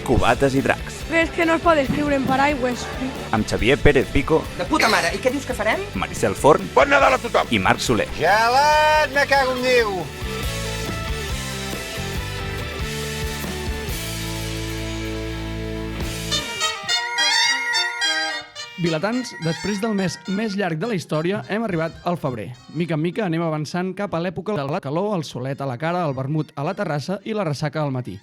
Cubates i dracs. Però és que no es pot escriure en paraigües. Amb Xavier Pérez Pico, De puta mare, i què dius que farem? Maricel Forn Bon Nadal a tothom! i Marc Soler. Gelat, me cago en Déu! Vilatans, després del mes més llarg de la història, hem arribat al febrer. Mica en mica anem avançant cap a l'època de la calor, el solet a la cara, el vermut a la terrassa i la ressaca al matí.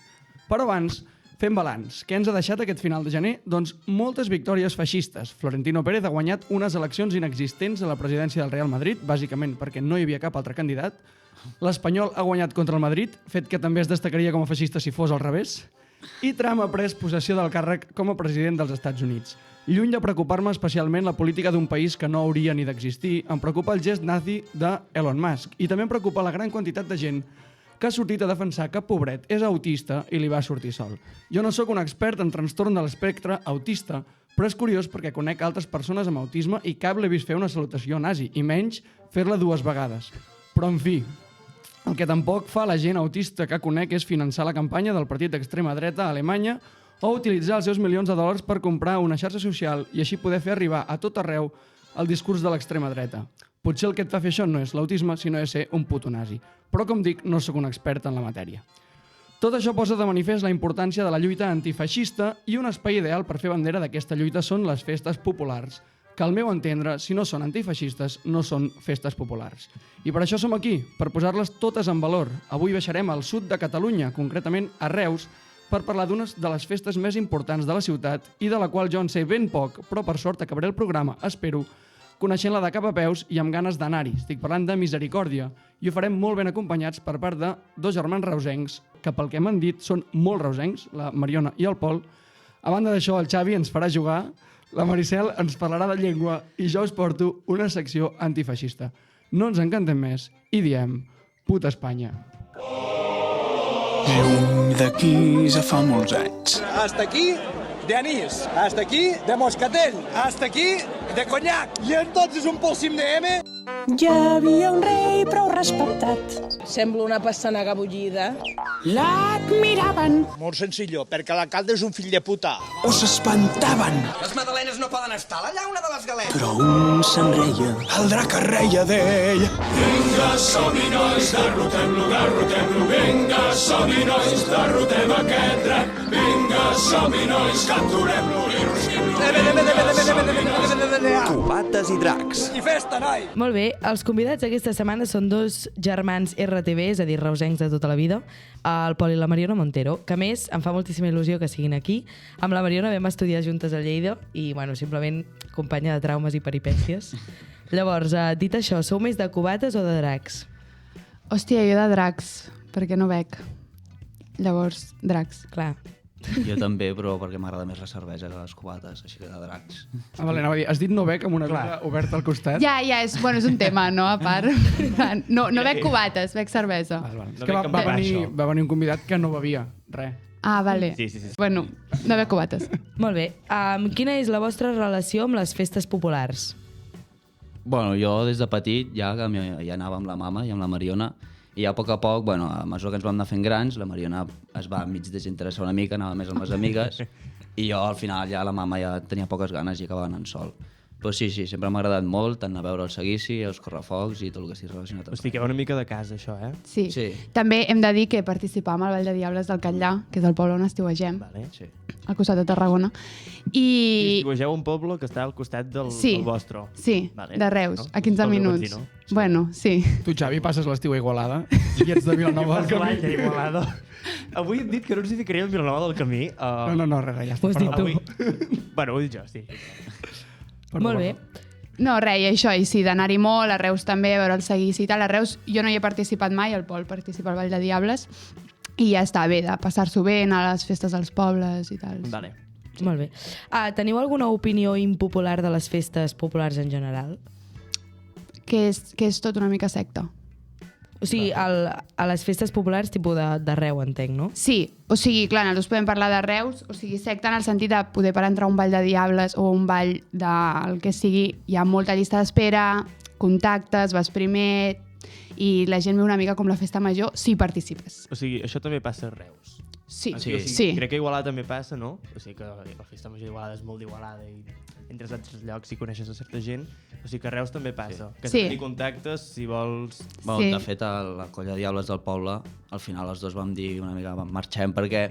Però abans, fem balanç. Què ens ha deixat aquest final de gener? Doncs moltes victòries feixistes. Florentino Pérez ha guanyat unes eleccions inexistents a la presidència del Real Madrid, bàsicament perquè no hi havia cap altre candidat. L'Espanyol ha guanyat contra el Madrid, fet que també es destacaria com a feixista si fos al revés. I Trump ha pres possessió del càrrec com a president dels Estats Units. Lluny de preocupar-me especialment la política d'un país que no hauria ni d'existir, em preocupa el gest nazi d'Elon Musk. I també em preocupa la gran quantitat de gent que ha sortit a defensar que pobret és autista i li va sortir sol. Jo no sóc un expert en trastorn de l'espectre autista, però és curiós perquè conec altres persones amb autisme i cap l'he vist fer una salutació nazi, i menys fer-la 2 vegades. Però, en fi, el que tampoc fa la gent autista que conec és finançar la campanya del partit d'extrema dreta a Alemanya o utilitzar els seus milions de dòlars per comprar una xarxa social i així poder fer arribar a tot arreu el discurs de l'extrema dreta. Potser el que et fa fer això no és l'autisme, sinó és ser un puto nazi. Però, com dic, no sóc un expert en la matèria. Tot això posa de manifest la importància de la lluita antifeixista i un espai ideal per fer bandera d'aquesta lluita són les festes populars, que al meu entendre, si no són antifeixistes, no són festes populars. I per això som aquí, per posar-les totes en valor. Avui baixarem al sud de Catalunya, concretament a Reus, per parlar d'unes de les festes més importants de la ciutat i de la qual jo en sé ben poc, però per sort acabaré el programa, espero, coneixent-la de cap a peus i amb ganes d'anar-hi. Estic parlant de Misericòrdia i ho farem molt ben acompanyats per part de 2 germans reusencs, que pel que m'han dit són molt reusencs, la Mariona i el Pol. A banda d'això, el Xavi ens farà jugar, la Maricel ens parlarà de llengua i jo us porto una secció antifeixista. No ens encantem més i diem puta Espanya. Lluny d'aquí ja fa molts anys. Hasta aquí de anís, hasta aquí de moscatell, hasta aquí de conyac. I entonces un polsim de M. Hi havia un rei prou respectat. Sembla una pastanaga bullida. L'admiraven. Molt senzill, perquè l'alcalde és un fill de puta. O s'espantaven. Les magdalenes no poden estar a la llauna de les galetes. Però un se'n reia. El drac es reia d'ell. Vinga, som-hi nois, derrotem-lo, vinga, som-hi nois, derrotem aquest drac. Vinga, som-hi nois, capturem-lo i rosquem-lo. Cubates i dracs. I festa, noi! Molt bé, els convidats aquesta setmana són 2 germans RTB, és a dir, reusencs de tota la vida, el Pol i la Mariona Montero, que a més em fa moltíssima il·lusió que siguin aquí. Amb la Mariona vam estudiar juntes a Lleida i, bueno, simplement companya de traumes i peripècies. Llavors, dit això, sou més de cubates o de dracs? Hòstia, jo de dracs, perquè no bec. Llavors, dracs. Clar. Jo també, però perquè m'agrada més la cervesa que les cubates, així que de dracs. Vale, anava a dir, has dit no bec amb una cosa oberta al costat? Ja, és un tema, no? A part. No bec cubates, bec cervesa. Val. És que va venir un convidat que no bevia res. Ah, vale. Sí. Bueno, no bec cubates. Molt bé. Quina és la vostra relació amb les festes populars? Bueno, jo des de petit ja anava amb la mama i amb la Mariona, i ja a poc, bueno, a mesura que ens vam anar fent grans, la Mariona es va mig desinteressar una mica, anava més amb les amigues, i jo al final ja la mama ja tenia poques ganes i acabava anant sol. Però sí, sempre m'ha agradat molt tant a veure el seguici, els correfocs i tot el que estigui relacionat amb Hosti, que va una mica de casa, això, eh? Sí. També hem de dir que participàvem al Vall de Diables del Catllà, que és el poble on estiuegem, al costat de Tarragona. I estiuegeu un poble que està al costat del vostre. Sí, de Reus, a 15 minuts. Bueno, sí. Tu, Xavi, passes l'estiu a Igualada i ets de Vilanova del Camí. Avui hem dit que no ens hi ficaríem a Vilanova del Camí. No, res, ja està. Ho has dit tu. Bueno, ho he dit jo, sí. Molt bé. No, res, i això, i sí, d'anar-hi molt, a Reus també, a veure el seguici i tal. A Reus jo no hi he participat mai, el Pol participa al Vall de Diables, i ja està bé, de passar-s'ho bé, anar a les festes dels pobles i tal. Vale. Molt bé. Teniu alguna opinió impopular de les festes populars en general? Que és tot una mica secta. O sigui, a les festes populars tipus d'arreu, entenc, no? Sí, o sigui, clar, nosaltres podem parlar de Reus, o sigui, secta en el sentit de poder per entrar a un ball de Diables o un ball del que sigui, hi ha molta llista d'espera, contactes, vas primer, i la gent veu una mica com la festa major si participes. O sigui, això també passa a Reus. Sí, O sigui, sí. Crec que a Igualada també passa, no? O sigui que la festa major d'Igualada és molt d'Igualada i entres a altres llocs i coneixes a certa gent. O sigui que a Reus també passa. Que has de tenir contactes si vols... Bueno, de fet, a la colla de Diables del poble, al final els dos vam dir una mica, marxem perquè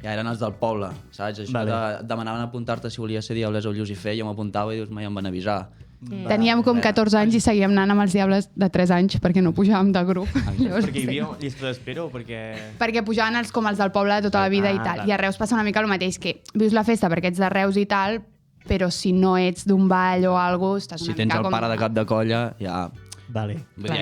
ja eren els del poble, saps? Això demanaven apuntar-te si volies ser Diables o Llucifer, jo m'apuntava i dius, mai em van avisar. Teníem com 14 anys i seguíem anant amb els Diables de 3 anys perquè no pujàvem de grup. Perquè hi havia llista d'espera o perquè... Perquè pujaven com els del poble de tota la vida i tal. I a Reus passa una mica el mateix, que vius la festa perquè ets de Reus i tal, però si no ets d'un ball o alguna cosa, estàs una mica com... Si tens el pare de cap de colla, ja... Vale.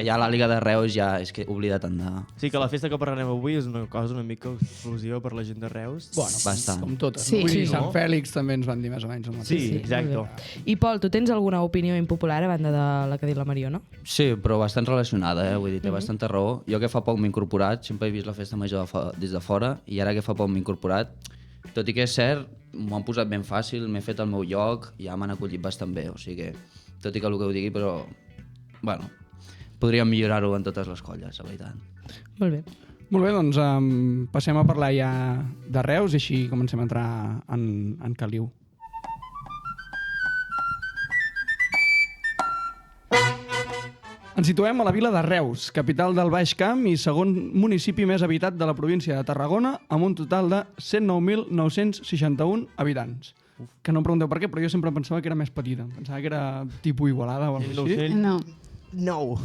Ja la Liga de Reus ja és que oblida't de... Sí, que la festa que parlarem avui és una cosa una mica exclusiva per la gent de Reus. Bueno, bastant. com totes. Sí. Vull dir, Sí, Sant no? Fèlix també ens van dir més o menys el mateix. Sí, exacte. I Pol, tu tens alguna opinió impopular a banda de la que ha dit la Mariona? Sí, però bastant relacionada, vull dir, té bastanta raó. Jo que fa poc m'he incorporat, sempre he vist la festa major des de fora, i ara que fa poc m'he incorporat, tot i que és cert, m'ho han posat ben fàcil, m'he fet el meu lloc, ja m'han acollit bastant bé, o sigui que, tot i que el que ho digui, però, bueno, podríem millorar-ho en totes les colles, la veritat. Molt bé. Molt bé, doncs passem a parlar ja de Reus i així comencem a entrar en caliu. Ens situem a la vila de Reus, capital del Baix Camp i segon municipi més habitat de la província de Tarragona, amb un total de 109.961 habitants. Que no em pregunteu per què, però jo sempre pensava que era més petita. Pensava que era tipus Igualada o alguna cosa així. No. 9.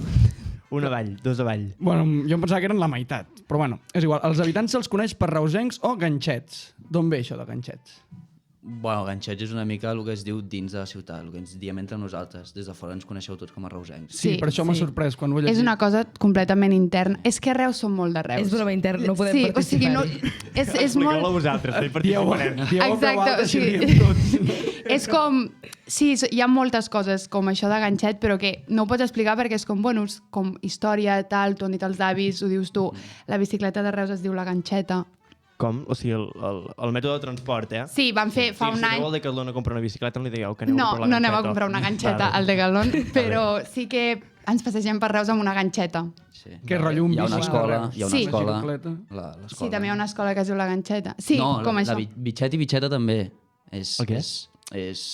Una avall, dos avall. Bueno, jo em pensava que eren la meitat, però bueno, és igual. Els habitants se'ls coneix per reusencs o ganxets. D'on ve això de ganxets? Bueno, ganxets és una mica el que es diu dins de la ciutat, el que ens diem entre nosaltres. Des de fora ens coneixeu tots com a reusencs. Sí, per això m'ha sorprès quan ho he llegit. És una cosa completament interna. És que a Reus som molt de Reus. És broma interna, no podem participar. O sigui, no, és molt... Expliqueu-la vosaltres, no hi participarem. Exacte, és com... Sí, hi ha moltes coses com això de ganxet, però que no ho pots explicar perquè és com, bueno, és com història, tal, t'ho han dit els avis, ho dius tu, la bicicleta de Reus es diu la ganxeta. Com? O sigui, el mètode de transport, eh? Sí, van fer fa un any... Si aneu al Decathlon a comprar una bicicleta, no li digueu que aneu a comprar la ganxeta. No anem a comprar una ganxeta al Decathlon, però sí que ens passegem per Reus amb una ganxeta. Sí. Que rotllo un hi ha una bici. escola, hi ha una Sí. escola. Bicicleta. Sí, també hi ha una escola que es diu la ganxeta. Sí, no, com això. Bitxet i bitxeta també. És, El què? és...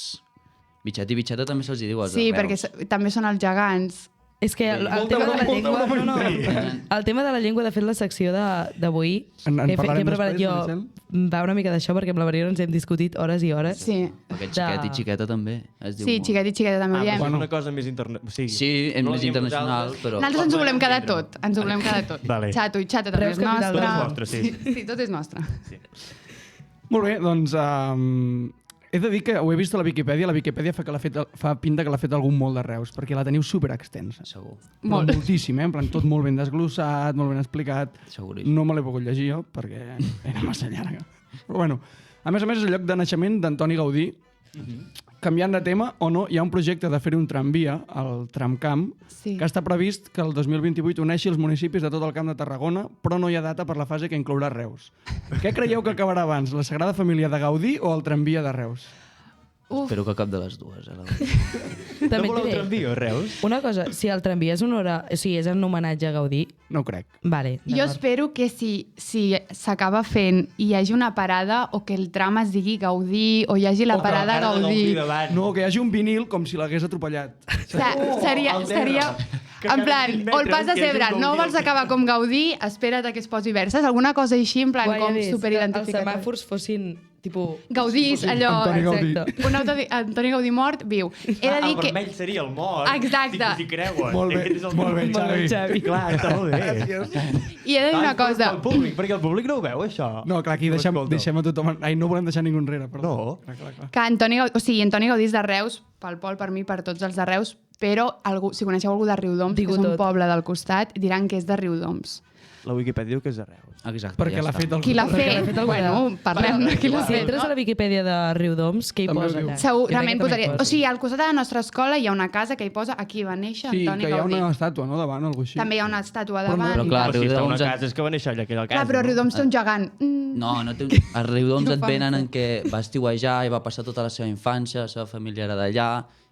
Bitxet i bitxeta també se'ls diu als Sí, de perquè Reus. també són els gegants. És que el tema de la llengua... No, el tema de la llengua, de fet, la secció d'avui En que he parlarem preparat després, jo Maricel? va una mica d'això, perquè amb la Mariona ens hem discutit hores i hores. Sí. Aquest xiquet i xiqueta també. Es diu Sí, molt. xiquet i xiqueta també ho Però diem. és una cosa més internacional. Sí, és més internacional, però... Nosaltres ens ho volem quedar tot. Ens ho volem quedar tot. Vale. Xato i xata també Reus és capital nostre. Tot és vostre, sí. Sí, tot és nostre. Molt bé, doncs he de dir que ho he vist a la Viquipèdia fa pinta que l'ha fet algú molt de Reus, perquè la teniu super extensa. Segur. Molt. Però moltíssim, en plan, tot molt ben desglossat, molt ben explicat. Seguríssim. No me l'he pogut llegir jo, perquè era massa llarga. Però bueno, a més és el lloc de naixement d'Antoni Gaudí. Canviant de tema, o no, hi ha un projecte de fer un tramvia, el Tramcamp, Sí. que està previst que el 2028 uneixi els municipis de tot el Camp de Tarragona, però no hi ha data per la fase que inclourà Reus. Què creieu que acabarà abans, la Sagrada Família de Gaudí o el tramvia de Reus? Uf. Espero que cap de les dues. També No voleu et diré, tramvia a Reus? una cosa, si el tramvia és és en homenatge a Gaudí, No ho crec. vale, Jo d'acord. espero que si s'acaba fent i hi hagi una parada o que el tram es digui Gaudí o hi hagi la parada Gaudí. No, que hi hagi un vinil com si l'hagués atropellat. Seria... En plan, o el pas de cebre, no vols acabar com Gaudí, espera't a que es posi verd. Saps? Alguna cosa així, en plan, Guai, com ja ves, que els superidentificat. semàfors fossin, tipus... Gaudís, allò... Antoni Gaudí. Exacte. Un Antoni Gaudí mort, viu. He de dir El que... vermell seria el mort. Exacte. Si creuen. Molt bé, Aquest és el molt bé, públic. Xavi. Clar, està molt bé. I he de dir una cosa. El públic, perquè el públic no ho veu, això. No, clar, aquí deixem a tothom... Ai, no volem deixar ningú enrere, perdó. No. Que Antoni Gaudí és de Reus, pel Pol, per mi, per tots els de Reus, però si coneixeu algú de Riudoms, que és un poble del costat, diran que és de Riudoms. La Wikipedia diu que és de Reus. Exacte, Perquè l'ha fet el... Qui l'ha fet? Bueno, parlem de qui l'ha Si fet. entres a la Viquipèdia de Riudoms, què hi També posa? es diu. allà? Segurament Jo crec que posaria... també O sigui, al costat de la nostra escola hi ha una casa que hi posa aquí va néixer Sí, Antoni que hi ha Gaudí. una estàtua, no?, davant, algú així. També hi ha una estàtua Però no- davant. Però clar, Si està una Riudoms... casa és que va néixer allà, que era el cas. Clar, però Riudoms té un gegant. No, no té... A Riudoms No et fa venen por. en què va estiuejar i va passar tota la seva infància, la seva família era d'allà,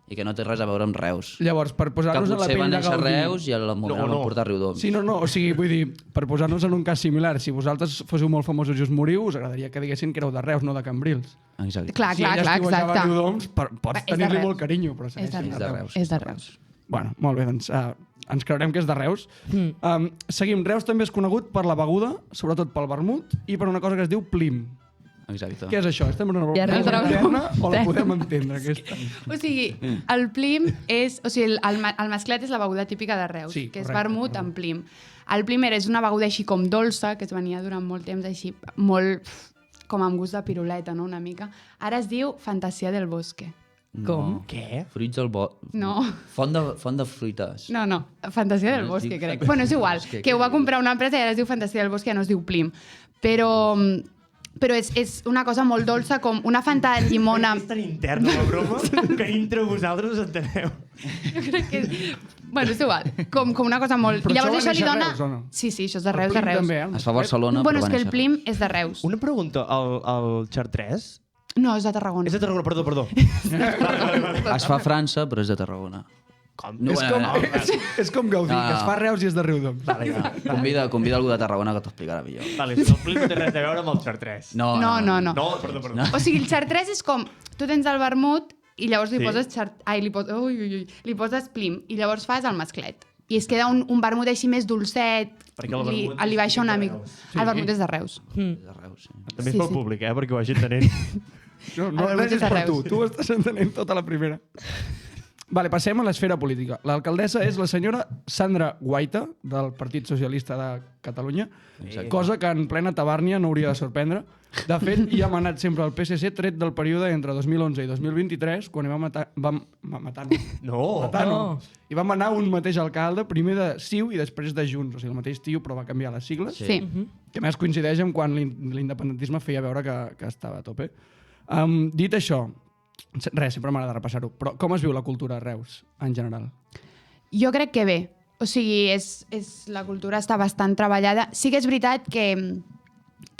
i que no té res a veure amb Reus. Llavors, per posar-nos que a la potser pell va de néixer a Gaudí... Reus i al moment el van portar a Riudoms. Sí, no, o sigui, vull dir, per posar-nos en un cas similar, si vosaltres fóssiu molt famosos i us moriu, us agradaria que diguessin que éreu de Reus, no de Cambrils. Exacte. Clar, Si ella estiuejava a Riudoms, pots És de tenir-li Reus. molt carinyo, però És de segueix sent Reus. És de Reus. Bueno, molt bé, doncs ens creurem que és de Reus. Seguim. Reus també és conegut per la beguda, sobretot pel vermut, i per una cosa que es diu plim. Exacte. Què és això? Estem en una Ja broma entrava. interna o la podem entendre, aquesta? O sigui, el plim és... O sigui, el masclet és la beguda típica de Reus, Sí, que és correcte, vermut amb plim. El plim és una beguda així com dolça, que es venia durant molt temps així, molt com amb gust de piruleta, no?, una mica. Ara es diu Fantasia del Bosque. Com? Què? Fruits del bosc. No. Font de fruites. No, Fantasia del No es Bosque, diu crec. Bueno, és igual, que ho va comprar una empresa i ara es diu Fantasia del Bosque, ja no es diu plim. Però és una cosa molt dolça, com una Fanta de llimona... És tan interna la broma que entre vosaltres us enteneu. Jo crec que... Bueno, és igual. Com una cosa molt... Però Llavors això va això li néixer a dona... Reus, o no? Sí, això és de El Reus, de plim Reus. també, Es fa a Barcelona, Bueno, però és va que el néixer a plim és de Reus. Una pregunta, el Chartres? No, és de Tarragona. És de Tarragona, perdó. Es fa a França, però és de Tarragona. Com? No, És com Gaudí, que es fa a Reus i és de Riudoms. Convida algú de Tarragona que t'ho explicarà millor. Vale, el plim no té res a veure amb el Chartres. No. No, perdó. O sigui, el Chartres és com... Tu tens el vermut i llavors li Sí. poses... li poses plim i llavors fas el masclet. I es queda un vermut així més dolcet, Perquè el vermut li baixa una és de mica. Reus. El vermut és de Reus. De Reus, sí. També és Sí, pel sí. públic, perquè ho hagi entenent. No, res és per tu. Tu estàs entenent tota la primera. Vale, passem a l'esfera política. L'alcaldessa és la senyora Sandra Guaita, del Partit Socialista de Catalunya, cosa que en plena tabàrnia no hauria de sorprendre. De fet, hi ha manat sempre el PSC tret del període entre 2011 i 2023, quan hi va matar... No. I va manar un mateix alcalde, primer de CiU i després de Junts, o sigui, el mateix tio, però va canviar les sigles. Sí. Que a més coincideix amb quan l'independentisme feia veure que estava a tope. Dit això, res, sempre m'agrada repassar-ho, però com es viu la cultura a Reus, en general? Jo crec que bé. O sigui, la cultura està bastant treballada. Sí que és veritat que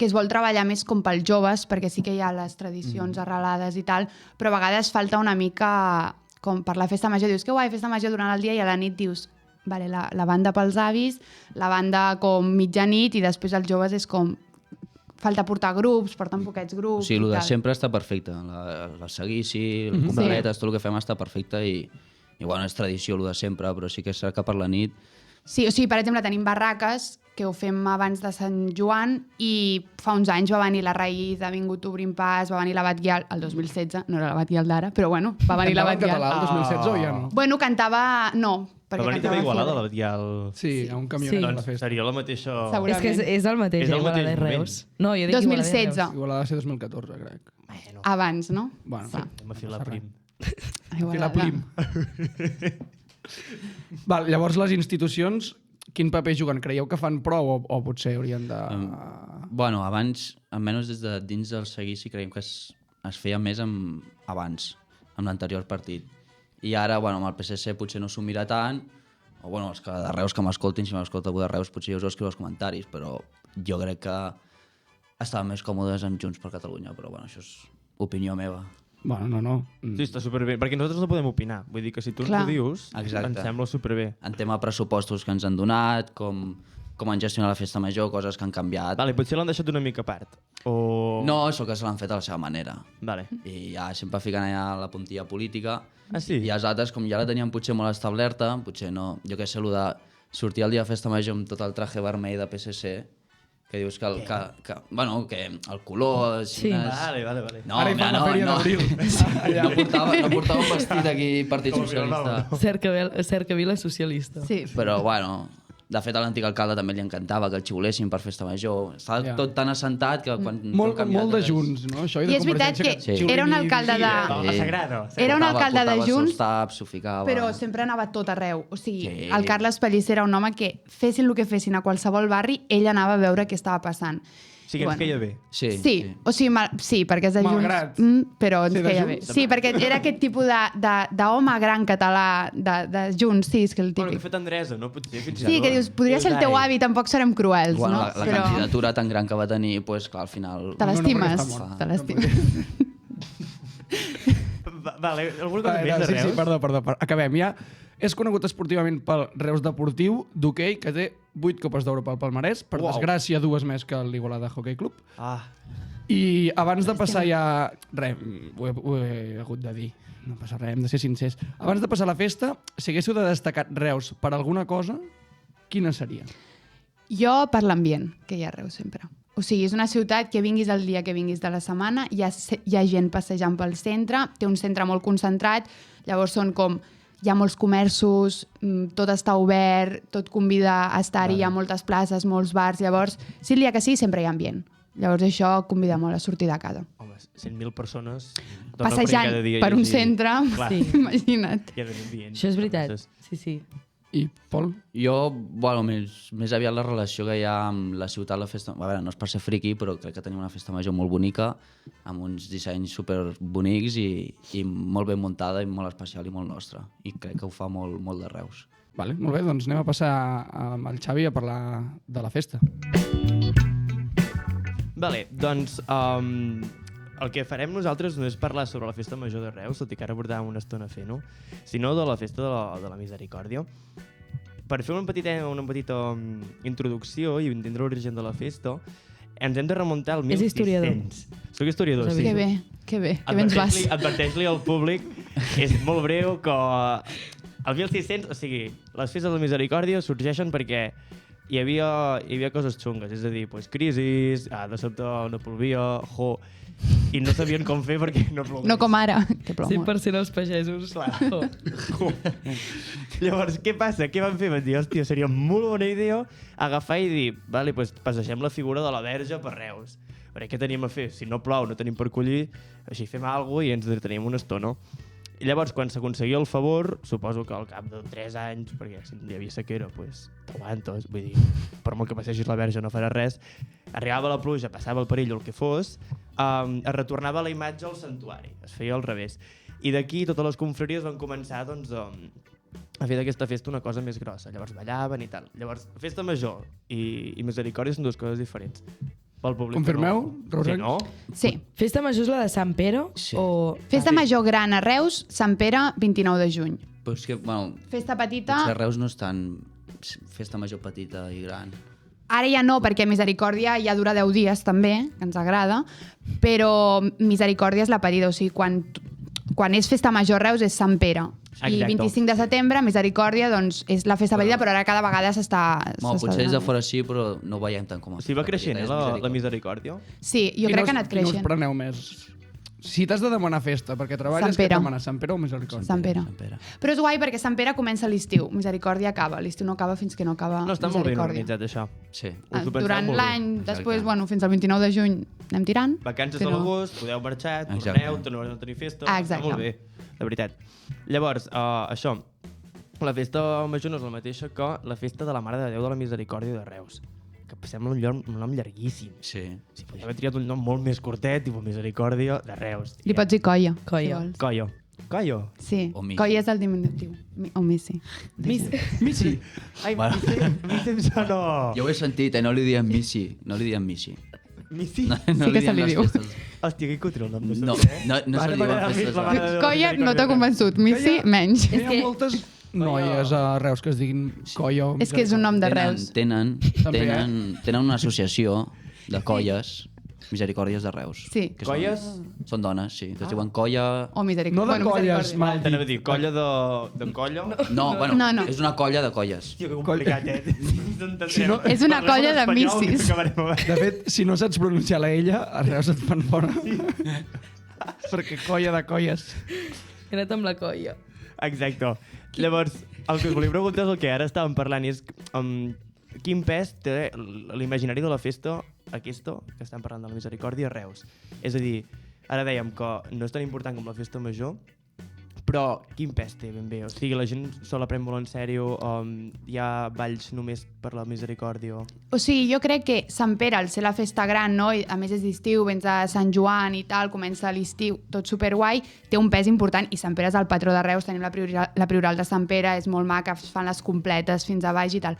es vol treballar més com pels joves, perquè sí que hi ha les tradicions arrelades i tal, però a vegades falta una mica, com per la festa major, dius que guai, festa major durant el dia, i a la nit dius, vale, la banda pels avis, la banda com mitjanit, i després els joves és com... Falta portar grups, porten poquets grups... O sigui, el i de tal. sempre està perfecte. La seguici, les completes, tot el que fem està perfecte i bueno, és tradició el de sempre, però sí que és cert que per la nit... Sí, o sigui, per exemple, tenim barraques, que ho fem abans de Sant Joan, i fa uns anys va venir la Raïs, ha vingut Obrim Pas, va venir la Batguial, el 2016, no era la Batguial d'ara, però bueno, va venir la Batguial. Cantava en català el 2016 o ja no? Bueno, cantava... No, perquè Va venir també cantava Igualada, fora. la Batguial... Sí, a un camió Sí. de la Doncs festa. seria la mateixa... Segurament. És que és el mateix, És el Igualada mateix i Reus. moment. No, jo dic Igualada i 2016. Reus. Igual ha de ser 2014, crec. Bueno, Abans, no? Bueno, Sí. hem a fer la prim. Fer la plim. Val, llavors les institucions, quin paper juguen? Creieu que fan prou o potser haurien de... Bueno, abans, almenys des de dins del seguici, creiem que es feia més abans, amb l'anterior partit. I ara, bueno, amb el PSC potser no s'ho mira tant, o bueno, els que de Reus que m'escoltin, si m'escolta algú de Reus, potser us ho escriu als comentaris, però jo crec que estaven més còmodes amb Junts per Catalunya, però bueno, això és opinió meva. Bueno, no. Sí, està superbé, perquè nosaltres no podem opinar. Vull dir que si tu ens Clar. ho dius, Exacte. ens sembla superbé. En tema pressupostos que ens han donat, com han gestionat la festa major, coses que han canviat. Vale, potser l'han deixat una mica a part. O... No, això que se l'han fet a la seva manera. Vale. I ja sempre fiquen allà la puntilla política. Ah, sí? I els altres, com ja la tenien potser molt establerta, potser no, jo què sé, el de sortir el dia de festa major amb tot el traje vermell de PSC, que dius que bueno, que el color... Sí. Vale. No, Ara hi fan la fèria d'abril. no portava un vestit aquí Partit Socialista. Cercavila socialista. Sí. Però, bueno, de fet, a l'antic alcalde també li encantava que el xiulessin per festa major. Estava Ja. tot tan assentat que quan... Molt de Junts, no? Això, I és veritat que Sí. era un alcalde de... La Sagrada. Era un alcalde de Junts, Els taps, s'ho ficava... però sempre anava tot arreu. O sigui, Sí. el Carles Pellicer era un home que, fessin el que fessin a qualsevol barri, ell anava a veure què estava passant. Sí que ens queia bé. Sí. O sigui, sí, perquè és de Malgrat Junts, però ens ser de queia bé. Junts. Sí, perquè era aquest tipus d'home gran català de Junts, sí, és que el Bueno, que típic. fet Andresa, no? Potser, fins i Sí, tot. que dius, podria ser el teu avi, tampoc serem cruels, Bueno, no? la candidatura tan gran que va tenir, pues, clar, al final... Te l'estimes, No, no, perquè està mort. te l'estimes. Vale, alguna cosa més de Reus? Sí, perdó. Acabem. Ja és conegut esportivament pel Reus Deportiu d'hoquei, que té 8 Copes d'Europa al palmarès, per desgràcia 2 més que l'Igualada Hockey Club. I abans de passar ja... Res, ho he hagut de dir. No passa res, hem de ser sincers. Abans de passar a la festa, si haguéssiu de destacar Reus per alguna cosa, quina seria? Jo per l'ambient que hi ha a Reus sempre. O sigui, és una ciutat que vinguis el dia que vinguis de la setmana, hi ha gent passejant pel centre, té un centre molt concentrat, llavors són com... Hi ha molts comerços, tot està obert, tot convida a estar-hi, hi ha moltes places, molts bars, llavors, si el dia que sí, sempre hi ha ambient. Llavors això convida molt a sortir de casa. Home, 100.000 persones... Passejant per un centre, imagina't. Això és veritat, sí. I, Pol? Jo, bueno, més aviat la relació que hi ha amb la ciutat, la festa... A veure, no és per ser friqui, però crec que tenim una festa major molt bonica, amb uns dissenys superbonics i molt ben muntada i molt especial i molt nostra. I crec que ho fa molt de Reus. Vale, molt bé, doncs anem a passar amb el Xavi a parlar de la festa. Vale, doncs el que farem nosaltres no és parlar sobre la festa major de Reus, tot i que ara portàvem una estona a fer-ho, sinó de la festa de la Misericòrdia. Per fer una petita introducció i entendre l'origen de la festa, ens hem de remuntar al 1600. És historiador. Soc historiador, sí. Que bé, que ben vas. Adverteix-li al públic, és molt breu, que el 1600, o sigui, les festes de la Misericòrdia sorgeixen perquè hi havia coses xungues, és a dir, crisis, de sobte no plovia, i no sabien com fer perquè no plogués. No com ara, que plou molt. 100% els pagesos. Llavors, què passa? Què van fer? Van dir, hòstia, seria molt bona idea agafar i dir, vale, passegem la figura de la Verge per Reus. Perquè què teníem a fer? Si no plou, no tenim per collir, així fem alguna cosa i ens entretenim una estona. I llavors, quan s'aconseguia el favor, suposo que al cap de 3 anys, perquè si hi havia sequera, t'aguantes, vull dir, per molt que passegis la Verge no farà res, arribava la pluja, passava el perill o el que fos, es retornava la imatge al santuari, es feia al revés. I d'aquí totes les confraries van començar doncs, a fer d'aquesta festa una cosa més grossa, llavors ballaven i tal. Llavors, festa major i Misericòrdia són dues coses diferents. Pel públic. Confirmeu, Roser? no? Sí. Festa major és la de Sant Pere? Sí. O... Festa major gran a Reus, Sant Pere, 29 de juny. Però és que, bueno, Festa petita... potser Reus no és tan festa major petita i gran. Ara ja no, perquè Misericòrdia ja dura 10 dies també, que ens agrada, però Misericòrdia és la petita, o sigui, quan és festa major a Reus és Sant Pere. I 25 de setembre, Misericòrdia, doncs, és la festa petita, però ara cada vegada s'està... Potser és de fora sí, però no ho veiem tant com a... Sí, va creixent, la Misericòrdia? Sí, jo crec que ha anat creixent. Quina us preneu més? Si t'has de demanar festa perquè treballes, què et demanes? Sant Pere o Misericòrdia? Sant Pere. Però és guai perquè Sant Pere comença l'estiu, Misericòrdia acaba. L'estiu no acaba fins que no acaba No, està molt ben organitzat, això. Sí. Durant l'any, després, fins al 29 de juny anem tirant. Vacances a l'agost, podeu marxar, torneu a tenir festa, està molt bé, de veritat. Llavors, això, la festa major no és la mateixa que la festa de la Mare de Déu de la Misericòrdia de Reus, que sembla un nom llarguíssim. Sí. Si podria haver triat un nom molt més curtet, tipus Misericòrdia de Reus. Li pots dir Colla. Colla. Sí, o Colla és el diminutiu. O Missi. Missi. Ai, Missi em sona... Jo ho he sentit, no li diem Missi. No li diem Missi. Missi? Sí que se li diu. Hòstia, que cutre el nom de No se li diuen festes. Colla no t'ha convençut, Missi menys. Hi ha moltes noies a Reus que es diguin Colla. És que és un nom de Reus. Tenen una associació de colles, Misericòrdies de Reus. Sí. Colles? Són dones, sí. Que es diuen Colla... O Misericòrdia. No de colles, mal dit. T'anava a dir, colla d'en Colla? No, bueno, és una colla de colles. Hòstia, que complicat, És una colla de missis. De fet, si no saps pronunciar la ella, a Reus et fan fora. Perquè colla de colles. He anat amb la colla. Exacte. Llavors, el que us volia preguntar és el que ara estàvem parlant, és quin pes té l'imaginari de la festa aquesta, que estem parlant de la Misericòrdia, a Reus. És a dir, ara dèiem que no és tan important com la festa major, però quin pes té ben bé? O sigui, la gent se la pren molt en sèrio, hi ha balls només per la Misericòrdia... O sigui, jo crec que Sant Pere, al ser la festa gran, no? I a més és d'estiu, vens a Sant Joan i tal, comença l'estiu, tot superguai, té un pes important, i Sant Pere és el patró de Reus, tenim la Prioral de Sant Pere, és molt maca, es fan les completes fins a baix i tal.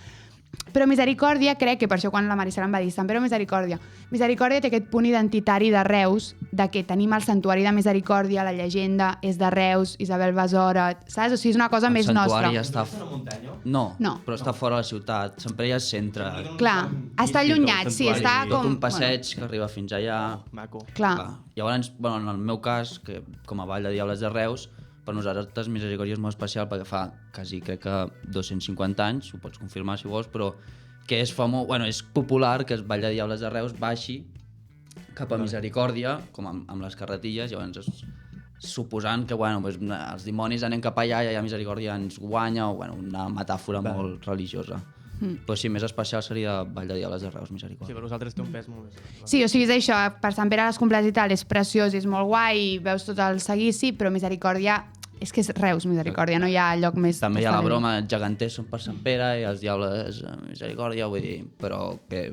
Però Misericòrdia, crec que per això quan la Maricel em va dir Sant Pere o Misericòrdia, Misericòrdia té aquest punt identitari de Reus, de que tenim el santuari de Misericòrdia, la llegenda és de Reus, Isabel Basora, saps? O sigui, és una cosa més nostra. El santuari està... No, però està fora de la ciutat. Sant Pere ja és centre. Clar, està allunyat, sí, està com... Tot un passeig que arriba fins allà. Maco. Clar. Llavors, bueno, en el meu cas, que com a Vall de Diables de Reus, per nosaltres Misericòrdia és molt especial perquè fa quasi, crec que 250 anys, ho pots confirmar si vols, però que és famós, bueno, és popular que el Vall de Diables de Reus baixi cap a Misericòrdia, com amb les carretilles, llavors suposant que bueno, pues, els dimonis anem cap allà i allà Misericòrdia ens guanya, o bueno, una metàfora molt religiosa. Però sí, més especial seria Vall de Diables de Reus, Misericòrdia. Sí, per nosaltres té un pes molt més. Sí, o sigui, és això, per Sant Pere a les Completes i tal, és preciós, és molt guai, veus tot el seguici, però Misericòrdia, és que és Reus, Misericòrdia, no hi ha lloc més... També hi ha la broma, els geganters són per Sant Pere i els diables Misericòrdia, vull dir, però que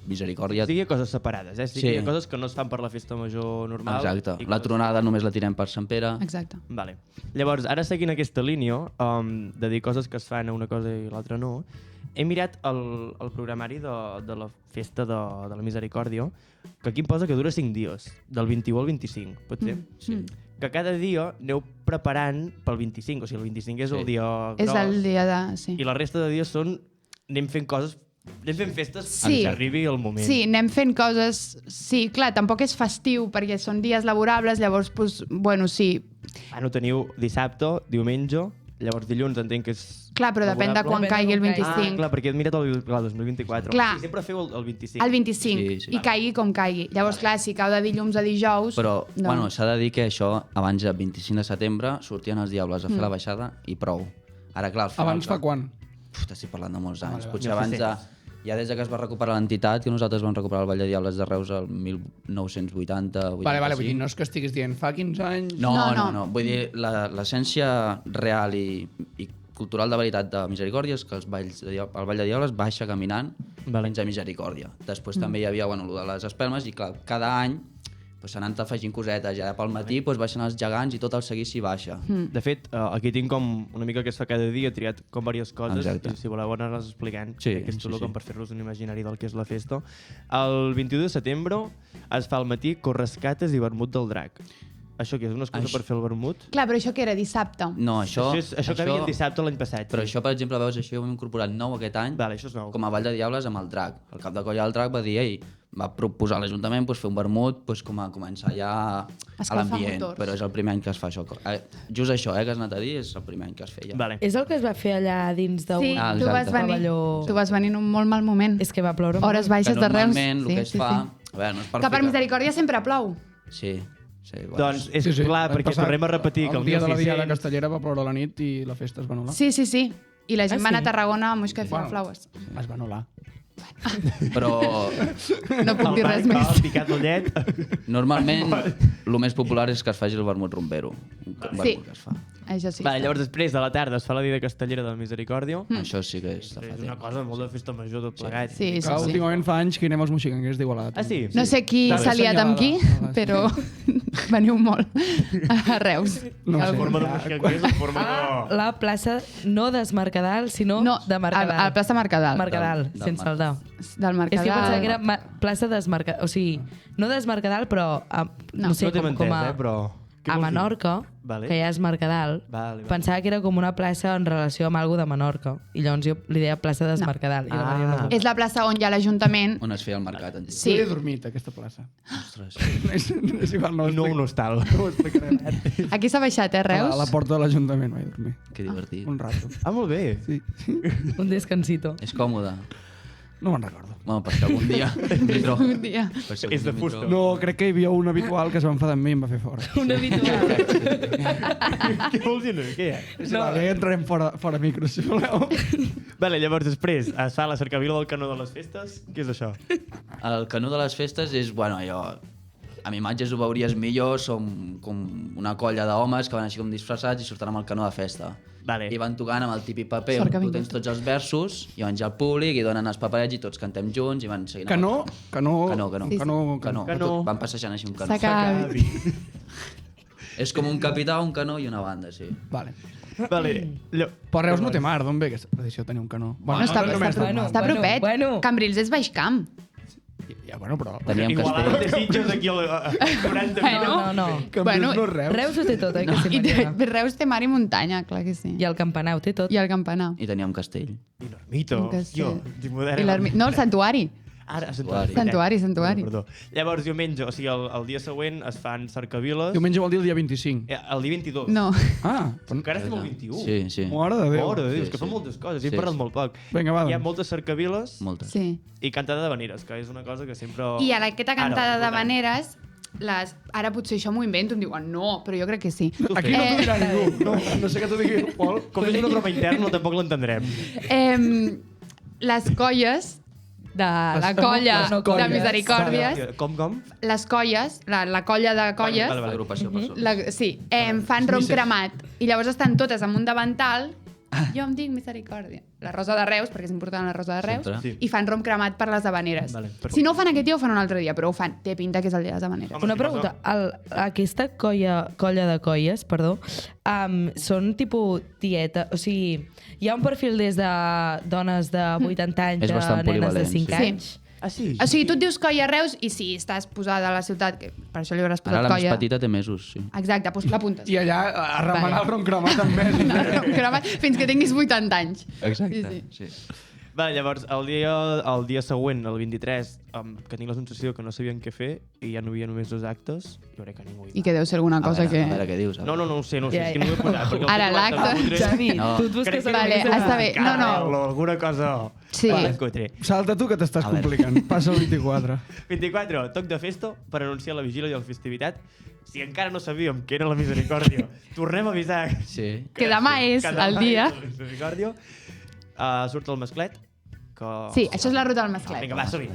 Misericòrdia... Sí, hi ha coses separades, sí. Hi ha coses que no es fan per la festa major normal. Exacte, la tronada només la tirem per Sant Pere. Exacte. Vale. Llavors, ara seguint aquesta línia, de dir coses que es fan a una cosa i l'altra no, he mirat el programari de la festa de la Misericòrdia, que aquí em posa que dura 5 dies, del 21 al 25, pot ser? Sí. Que cada dia aneu preparant pel 25, o sigui, el 25 és el dia gros. És el dia de... Sí. I la resta de dies són... anem fent coses, anem fent festes sí. que arribi el moment. Sí, anem fent coses... Sí, clar, tampoc és festiu, perquè són dies laborables, llavors, pues, bueno, sí. No teniu dissabte, diumenge, llavors dilluns entenc que és... Clar, però depèn de quan caigui el 25. Clar, perquè he mirat el 2024. Clar. Sí, sempre feu el 25. El 25, sí. I caigui com caigui. Llavors, clar, si cau de dilluns a dijous... Però, no. bueno, s'ha de dir que això, abans del 25 de setembre, sortien els diables a fer la baixada i prou. Ara, clar, al final... Abans fa quan? T'estic parlant de molts anys. Vale, Potser abans de... Ja des que es va recuperar l'entitat, que nosaltres vam recuperar el Vall de Diables de Reus el 1980, 85. Vale, vull dir, no és que estiguis dient fa 15 anys... No. Vull dir, l'essència real i cultural de veritat de Misericòrdia és que el Vall de Diables baixa caminant fins a Misericòrdia. Després també hi havia bueno, de les espelmes i clar, cada any s'han anat afegint cosetes, ja pel matí baixen els gegants i tot el seguici baixa. De fet, aquí tinc com una mica que es fa cada dia, he triat com diverses coses, exacte. i si voleu anar-les explicant, sí, que és xulo com per fer-los un imaginari del que és la festa. El 21 de setembre es fa al matí correscates i vermut del drac. Això què és? Una excusa per fer el vermut? Clar, però això què era? Dissabte? No, això que havia el dissabte l'any passat. Però això, per exemple, veus, això ho hem incorporat nou aquest any, això és nou. Com a Vall de Diables amb el drac. El cap de colla del drac va dir, va proposar a l'Ajuntament fer un vermut com a començar ja a l'ambient, però és el primer any que es fa això. Just això que has anat a dir és el primer any que es feia. És el que es va fer allà dins d'un pavelló. Tu vas venir en un molt mal moment. És que va ploure. Hores baixes de Reus. Normalment el que es fa... A veure, no és per que per Misericòrdia sempre plou. Sí. Bueno. Doncs és clar, perquè tornem a repetir que el dia de la Diada Castellera va ploure a la nit i la festa es va anul·lar. Sí. I la gent va anar a Tarragona a Moixca de Flowers. Es va anul·lar. Però... No puc dir res més. Picat l'ullet. Normalment, el més popular és que es faci el vermut rombero. Sí, això sí. Llavors després de la tarda es fa la Diada Castellera de la Misericòrdia. Això sí que és... És una cosa molt de festa major tot plegat. Sí. Últimament fa anys que anem als moxiganguers d'Igualada. Ah, sí? No sé qui s'ha liat amb qui, però veniu molt a Reus. No sé. Forma de moxiganguers, en forma de... La plaça no d'Esmercadal, sinó de Mercadal. A la plaça Mercadal. Mercadal, sense el de. Del Mercadal. És que pensava que era plaça d'Esmercadal, o sigui, no d'Esmercadal, però no sé, com a... però... A Menorca, que ja és Mercadal, pensava que era com una plaça en relació amb alguna de Menorca. I llavors jo li deia plaça d'Esmercadal. És la plaça on hi ha l'Ajuntament. On es feia el mercat. Sí. Jo he dormit, aquesta plaça. Ostres. És igual, no un hostal. No ho explicaré res. Aquí s'ha baixat, Reus? A la porta de l'Ajuntament vaig dormir. Que divertit. Un rato. Molt bé. Sí. Un descansito. És còmode. No me'n recordo. Bueno, perquè algun dia... Un dia. És de fusta. No, crec que hi havia un habitual que es va enfadar amb mi i em va fer fora. Un habitual. Què vols dir? Què hi ha? No, entrarem fora micro, si voleu. Vale, llavors després es fa la cercavila del canó de les festes. Què és això? El canó de les festes és, bueno, allò... Amb imatges ho veuries millor, som com una colla d'homes que van així com disfressats i surten amb el canó de festa. Vale. I van tocant amb el típic paper on tu tens tots els versos i llavors hi ha el públic i donen els paperets i tots cantem junts i van seguint... Canó. Van passejant així un canó. S'acabi. És com un capità, un canó i una banda, sí. Vale. Vale. Però Reus no té mar, d'on ve aquesta tradició de tenir un canó? Bueno, està propet. Cambrils és Baix Camp. Ja, bueno, però... Teníem Igualada castell. de Sitges aquí a 40 Bueno, No. Bueno, no és Reus. Reus ho té tot, oi que sí, I Mariona? Reus té mar i muntanya, clar que sí. I el campanar ho té tot. I el campanar. I teníem castell. I l'ermito. Un castell. No, el santuari. Ara, Santuari. Perdó. Llavors, diumenge, o sigui, el dia següent es fan cercaviles. Diumenge vol dir el dia 25. El dia 22. No. Ah, Encara estem al 21. Sí. Mare de Déu. Mare de Déu, és Sí, que fan sí. moltes coses, he Sí, parlat sí. molt poc. Vinga, va, Hi ha doncs. moltes cercaviles Moltes. Sí. i cantada de veneres, que és una cosa que sempre... I a aquesta cantada de Ara, maneres, ara potser això m'ho invento, em diuen no, però jo crec que sí. Aquí no t'ho dirà ningú. No sé què t'ho digui, Pol. Com és una broma interna, tampoc l'entendrem. Les colles de la colla de Misericòrdies, Com? les colles, la colla de colles, Vale. Agrupació personal. sí, fan rom cremat i llavors estan totes amb un davantal. Jo em dic Misericòrdia. La Rosa de Reus, perquè és important la Rosa de Reus, Sempre. i fan rom cremat per les habaneres. Vale, perfecte. Si no ho fan aquest dia, ho fan un altre dia, però ho fan. Té pinta que és el dia de les habaneres. Una pregunta, aquesta colla de colles, perdó, són tipus tieta, o sigui, hi ha un perfil des de dones de 80 anys És bastant a nenes de polivalent, 5 sí. anys? Ah, sí? O sigui, tu et dius colla a Reus i si estàs posada a la ciutat, que per això li hauràs Ara posat la més colla... petita té mesos, sí. Exacte, doncs l'apuntes. I allà a remenar el ron cremat amb més. Fins que tinguis 80 anys. Exacte, sí. Vale, llavors, el dia següent, el 23, que tinc la sensació que no sabien què fer i ja no hi havia només 2 actes, jo crec que ningú hi va. I que deu ser alguna cosa que... A veure què dius. No ho sé, Ja, és que no ho he posat. perquè el Ara, titular l'acte. tan cutre. Xavi, No. tu et busques Vale, està bé. No. Alguna cosa... Sí. Bastant cutre. Salta tu que t'estàs A veure. complicant. Passa el 24. 24, toc de festa per anunciar la vigília i la festivitat. Si encara no sabíem què era la Misericòrdia, tornem a avisar Sí. Que demà és que el demà dia. és la Misericòrdia. Surt el masclet. Que... Sí, això és la ruta del masclet. Vinga, va, som-hi.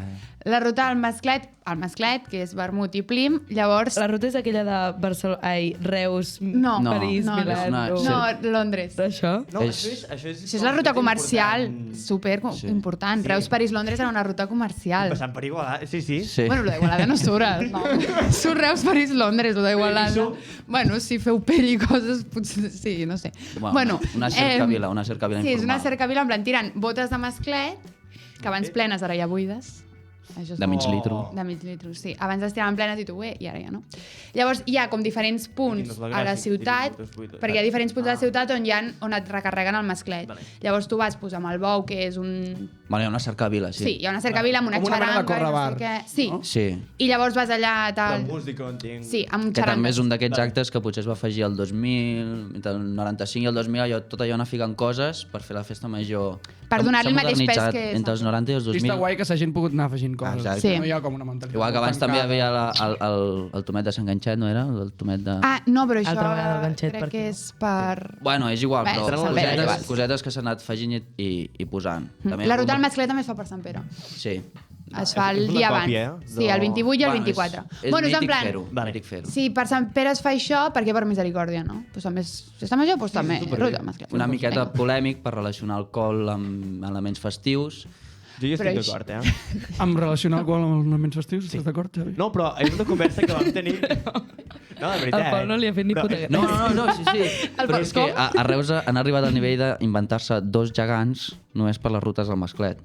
La ruta del masclet, que és vermut i plim, llavors... La ruta és aquella de Reus, No, París, no, Milà... no, Londres. Això? No, És- això Això és la ruta comercial, super Sí. important. Sí. Reus, París, Londres era una ruta comercial. Passant per Igualada. Sí. Sí. Bueno, lo d'Igualada no surt. No. Surt Reus, París, Londres, lo d'Igualada. Bueno, si feu pell i coses, potser sí, no sé. Bueno, una cercavila Sí, és una informal. cercavila, en plan, tiren botes de masclet, que abans plenes, ara ja buides. Això és De mig litro. De mig litro, sí. Abans es tiraven plenes i tu, i ara ja no. Llavors, hi ha com diferents punts Quina és la a la gràcia? ciutat, Quines buides? perquè hi ha diferents punts a la ciutat on et recarreguen el masclet. Vale. Llavors tu vas posar amb el bou, que és un... Bueno, hi ha una cercavila, Sí, sí. hi ha una cercavila amb una Com una mena de xaranga, i no correbar, sé què. Sí, no? Sí. i llavors vas allà La tal... música, entenc. Sí, amb Que també xarangues. és un d'aquests Vale. actes que potser es va afegir el 2000, entre el 95 i el 2000, tot allò anar ficant coses per fer la festa major. Per donar-li el S'ha mateix pes modernitzat que- entre els 90 i els I està 2000. guai que s'hagin pogut anar afegint coses. Exacte. Sí. No hi ha com una mentalitat. Igual que abans també hi tancada. havia el tomet de Sant Ganxet, no era? El tomet de... Ah, no, però això Altra vegada el ganxet, crec per que què no? és per... Bueno, és igual, Bé, però Sant Pere, cosetes, igual. cosetes que s'han anat afegint i posant. També La ruta al masclet també es fa per Sant Pere. Sí. Es fa és el una dia còpia, abans. eh? Sí, el 28 i el Bueno, 24. És Bueno, és en mític plan... fer-ho. Vale. Mític fer-ho. Si per Sant Pere es fa això, per què per Misericòrdia, no? Pues també és festa major, doncs també ruta al masclet. Una miqueta polèmic per relacionar alcohol amb elements festius. Jo hi estic Però d'acord, Amb relacionar alcohol amb els elements festius, estàs d'acord, Xavi? No, però és una conversa que vam tenir... No, de veritat, El Pol no li ha fet ni Però- puta No, sí. Però és que a Reus han arribat al nivell d'inventar-se 2 gegants només per les rutes al masclet.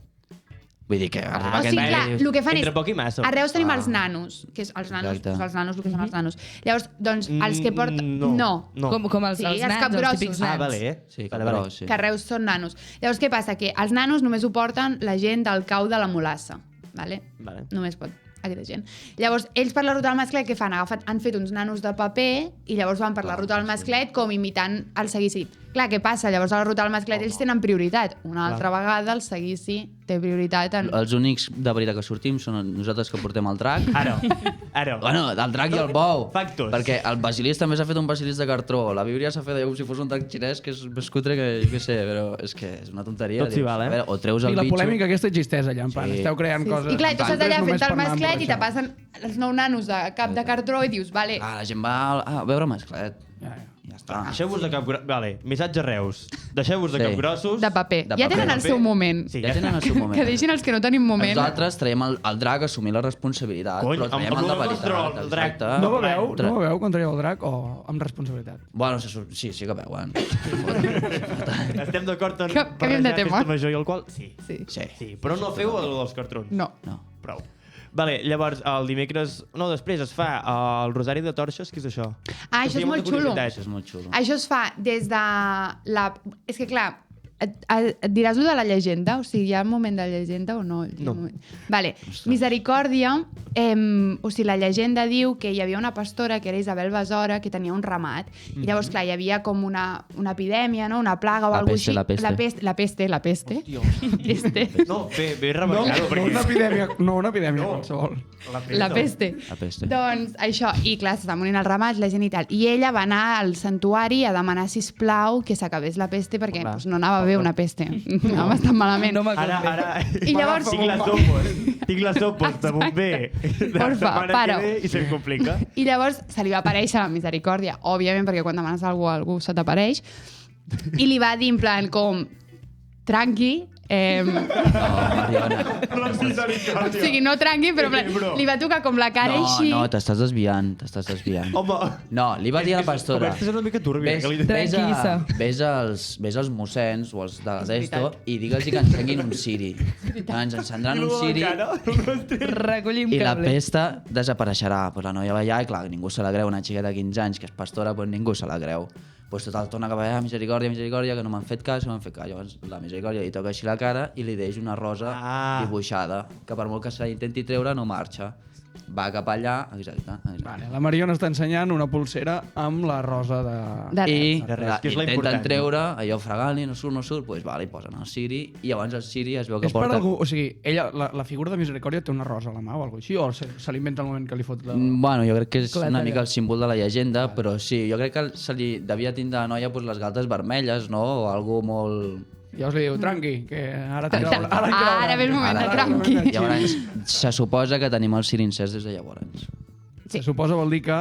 Vull dir que arriba O sigui, clar, el que fan és... Entre poc i massa. A Reus tenim els nanos, que és els nanos, Exacte. doncs els nanos, el que són els nanos. Llavors, doncs, els que porten... No. Com els, Sí, els els nans, els capgrossos. típics Ah, nans. vale, Sí, vale, però vale. sí. Que a Reus són nanos. Llavors, què passa? Que els nanos només ho porten la gent del cau de la Mulassa. Vale? Vale. Només pot aquesta gent. Llavors, ells per la ruta del masclet què fan? Han fet uns nanos de paper i llavors van per la ruta del masclet com imitant el seguici. Clar, què passa? Llavors a la ruta del masclet ells tenen prioritat. Una altra vegada el seguici té prioritat en... Els únics de veritat que sortim són nosaltres que portem el drac. Ara. Bueno, el drac i el bou. Factos. Perquè el basilisc també s'ha fet un basilisc de cartró. La Bíblia s'ha fet com si fos un drac xinès, que és més cutre que jo què sé, però és que és una tonteria. Tot s'hi val, A veure, o treus el I la bitxo... polèmica aquesta existeix allà, en plan. Sí. Esteu creant Sí, coses... I clar, tu estàs allà només fent el per anar masclet i te emborratxant. passen els 9 nanos de cap de cartró i dius, vale, Ah, la gent va a veure masclet. Ja. Ja està. Deixeu-vos de capgrossos. Vale, missatge a Reus. Deixeu-vos de capgrossos. De paper. De Ja paper. tenen el seu moment. Sí, Ja tenen el seu moment. Que deixin els que no tenim moment. Nosaltres traiem el drac a assumir la responsabilitat, Cony, però traiem amb el de el nostre veritat. el drac. exacte. No beveu quan traieu el drac o amb responsabilitat? Bueno, sí que veuen. Estem d'acord en Canviem de tema. festa major i alcohol? Sí. Sí. Però no feu el dels cartrons. No. Prou. Vale, llavors, el dimecres... No, després es fa el Rosari de Torxes, què és això? Ah, això és molt xulo. Això és molt xulo. Això es fa des de la... És que, clar, et diràs lo de la llegenda? O sigui, hi ha un moment de llegenda o no? No. Vale. Misericòrdia, o sigui, la llegenda diu que hi havia una pastora, que era Isabel Besora, que tenia un ramat. I llavors, clar, hi havia com una epidèmia, no? Una plaga o La alguna peste, així. La peste. Peste. No, bé remarcado. No una epidèmia qualsevol. La peste. La peste. Doncs això, i clar, s'està morint el ramat, la gent i tal. I ella va anar al santuari a demanar, sisplau, que s'acabés la peste, perquè pues, no anava bé una peste. Anava bastant malament. No Ara, I llavors... tinc les sopes de bomber de la Porfa, setmana para. que ve i se'm complica. I llavors se li va aparèixer la misericòrdia, òbviament, perquè quan demanes alguna cosa, algú se t'apareix, i li va dir en plan com, tranqui, Mariona. o sigui, no tranqui, però en plan, li va tocar com la cara així. No, t'estàs desviant. Home... No, li va dir a la pastora... Converses una mica turbia. Ves als mossens o als de l'Esto i digue'ls que encenguin un ciri. Ens encendran un ciri Recollim i la cable. pesta desapareixerà. Pues la noia va allà i clar, ningú se la creu, una xiqueta de 15 anys que és pastora, pues ningú se la creu. Pues total, torna cap allà, misericòrdia, que no m'han fet cas, Llavors la misericòrdia li toca així la cara i li deix una rosa dibuixada, que per molt que se la intenti treure no marxa. Va cap allà, exacte. Vale, la Mariona està ensenyant una pulsera amb la rosa de... I que és la intenten important. treure, allò fregant-li, no surt, doncs vale, hi posen el ciri i llavors el ciri es veu que És per porta... algú, o sigui, ella, la figura de Misericòrdia té una rosa a la mà o alguna així, o se l'inventa al moment que li fot la... Bueno, jo crec que és Clar, una allò. mica el símbol de la llegenda, però sí, jo crec que se li devia tindre a la noia les galtes vermelles, no? O algú molt... Ja us li diu, tranqui, que ara té Exacte. Ara ve el moment de tranqui. Llavors, se suposa que tenim el ciri encès des de llavors. Se suposa vol dir que...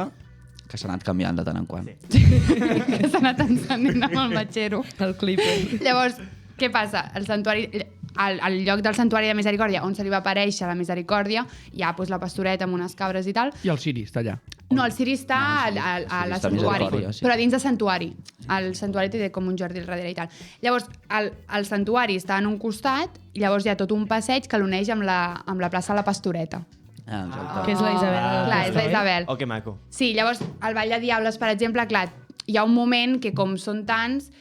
Que s'ha anat canviant de tant en quant. Que s'ha anat encendint amb el matxero. El clipper. Llavors, què passa? El santuari... Al lloc del santuari de Misericòrdia, on se li va aparèixer la Misericòrdia, hi ha pues, la pastoreta amb unes cabres i tal. I el ciri està allà. No, el ciri està a la està santuari, Misericòrdia, sí. però a dins del santuari. El santuari té com un jardí al darrere i tal. Llavors, el santuari està en un costat, i llavors hi ha tot un passeig que l'uneix amb la plaça de la Pastoreta. Que és la Isabel. Clar, és la Isabel. Oh, que maco. Sí, llavors, al Ball de Diables, per exemple, clar, hi ha un moment que, com són tants,